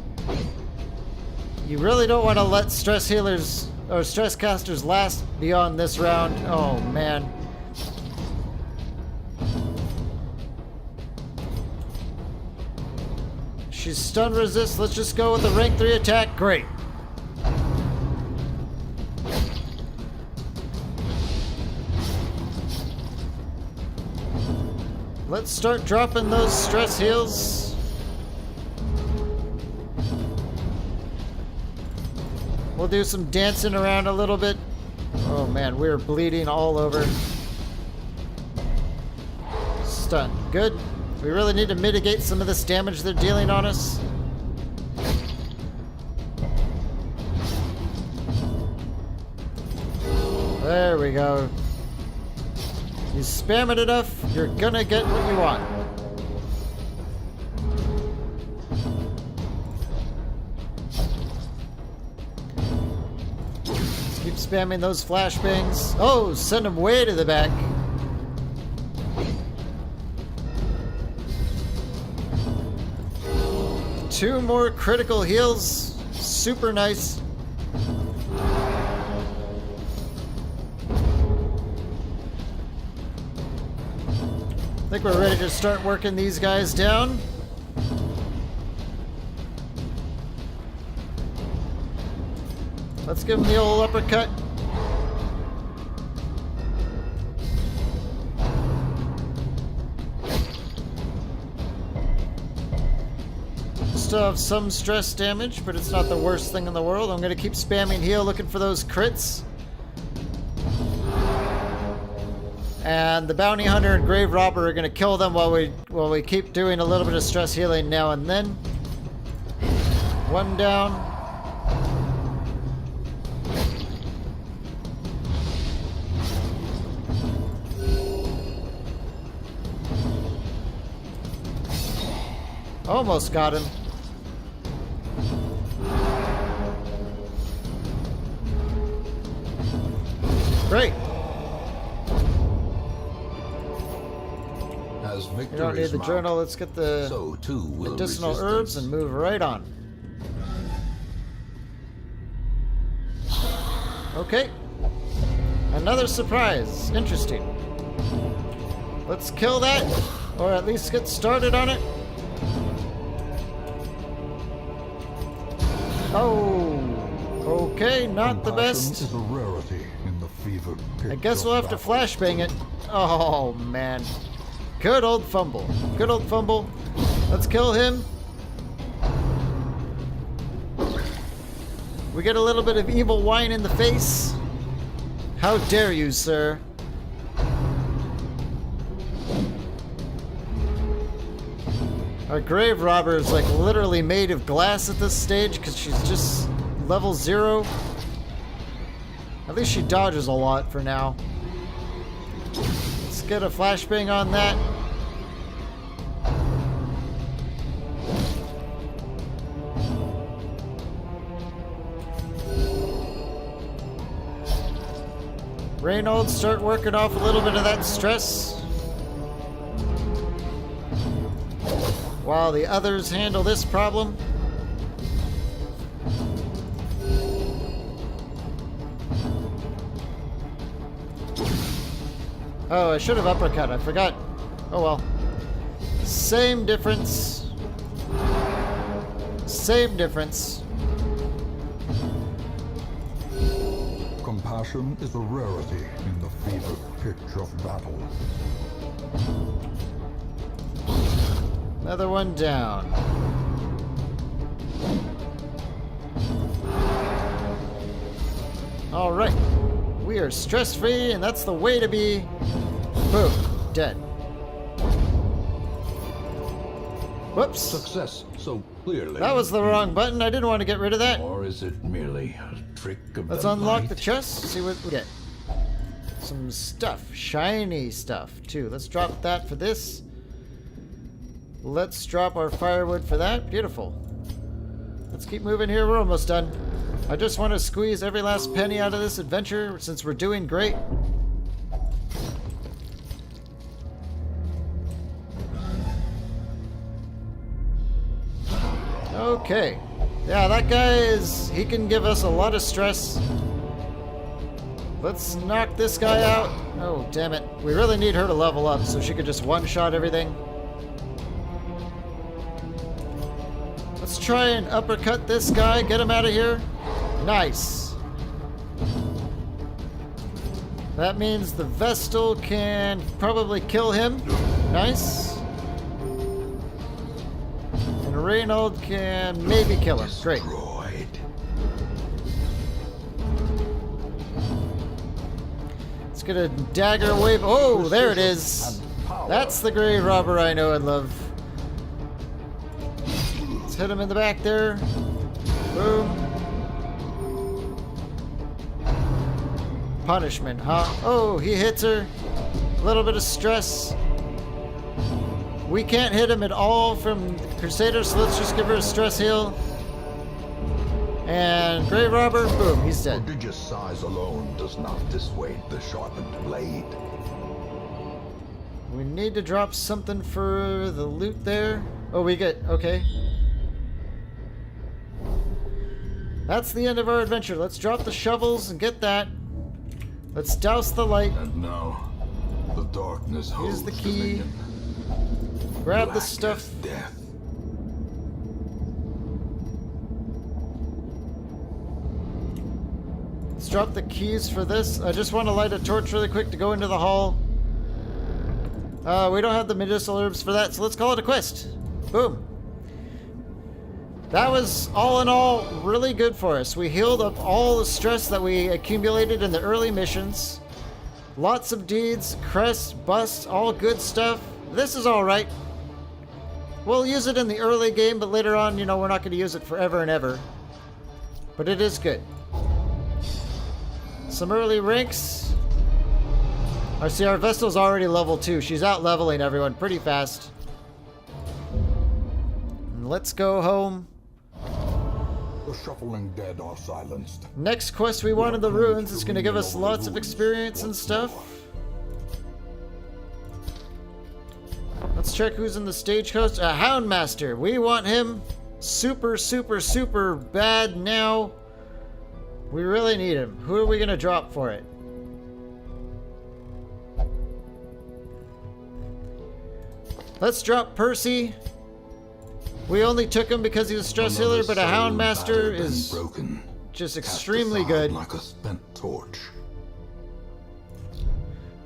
You really don't want to let stress healers or stress casters last beyond this round. Oh, man. She's stun resist. Let's just go with the rank 3 attack. Great. Let's start dropping those stress heals. We'll do some dancing around a little bit. Oh man, we're bleeding all over. Stun. Good. We really need to mitigate some of this damage they're dealing on us. There we go. You spam it enough, you're gonna get what you want. Let's keep spamming those flashbangs. Oh, send them way to the back. Two more critical heals. Super nice. I think we're ready to start working these guys down. Let's give them the old uppercut. Still have some stress damage, but it's not the worst thing in the world. I'm going to keep spamming heal, looking for those crits. And the bounty hunter and grave robber are going to kill them while we keep doing a little bit of stress healing now and then. One down. Almost got him. Great. We don't need the journal. Let's get the medicinal herbs and move right on. Okay. Another surprise. Interesting. Let's kill that, or at least get started on it. Oh. Okay, not the best. Is a rarity in the fever I guess we'll have to flashbang it. Oh, man. Good old fumble. Good old fumble. Let's kill him. We get a little bit of evil wine in the face. How dare you, sir? Our grave robber is like literally made of glass at this stage because she's just level 0. At least she dodges a lot for now. Let's get a flashbang on that. Reynolds, start working off a little bit of that stress while the others handle this problem. Oh, I should have uppercut. I forgot. Oh well. Same difference. Same difference. Compassion is a rarity in the fever pitch of battle. Another one down. Alright. We are stress-free, and that's the way to be. Boom. Dead. Whoops. Success so clearly. That was the wrong button. I didn't want to get rid of that. Or is it merely a trick of Let's the unlock light? the chest, see what we get. Some stuff. Shiny stuff, too. Let's drop that for this. Let's drop our firewood for that. Beautiful. Let's keep moving here. We're almost done. I just want to squeeze every last penny out of this adventure since we're doing great. Okay. Yeah, that guy he can give us a lot of stress. Let's knock this guy out. Oh, damn it. We really need her to level up so she could just one-shot everything. Let's try and uppercut this guy. Get him out of here. Nice. That means the Vestal can probably kill him. Nice. And Reynold can maybe kill him. Great. Let's get a dagger wave. Oh, there it is. That's the grave robber I know and love. Let's hit him in the back there. Boom. Punishment, huh? Oh, he hits her. A little bit of stress. We can't hit him at all from Crusader, so let's just give her a stress heal. And grave robber, boom, he's dead. Prodigious size alone does not dissuade the sharpened blade. We need to drop something for the loot there. Oh, we get, okay. That's the end of our adventure. Let's drop the shovels and get that. Let's douse the light. And now, the darkness holds Here's the key. dominion. Grab the Black stuff. as death. Let's drop the keys for this. I just want to light a torch really quick to go into the hall. We don't have the medicinal herbs for that, so let's call it a quest. Boom. That was, all in all, really good for us. We healed up all the stress that we accumulated in the early missions. Lots of deeds, crests, busts, all good stuff. This is all right. We'll use it in the early game, but later on, you know, we're not going to use it forever and ever. But it is good. Some early ranks. I see our Vestal's already level 2. She's out leveling everyone pretty fast. And let's go home. The shuffling dead are silenced. Next quest we want in the ruins is going to give us lots of experience and stuff. Let's check who's in the stagecoach. A Houndmaster. We want him super, super, super bad now. We really need him. Who are we going to drop for it? Let's drop Percy. We only took him because he's a stress healer, but a Houndmaster is broken. just Cast extremely aside good. like a spent torch.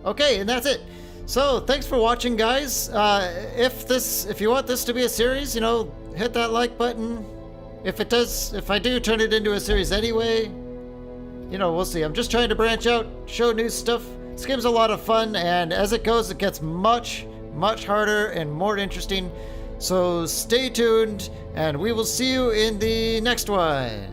Okay, and that's it. So, thanks for watching, guys. If you want this to be a series, you know, hit that like button. If I do turn it into a series anyway, you know, we'll see. I'm just trying to branch out, show new stuff. This game's a lot of fun, and as it goes, it gets much, much harder and more interesting. So stay tuned, and we will see you in the next one.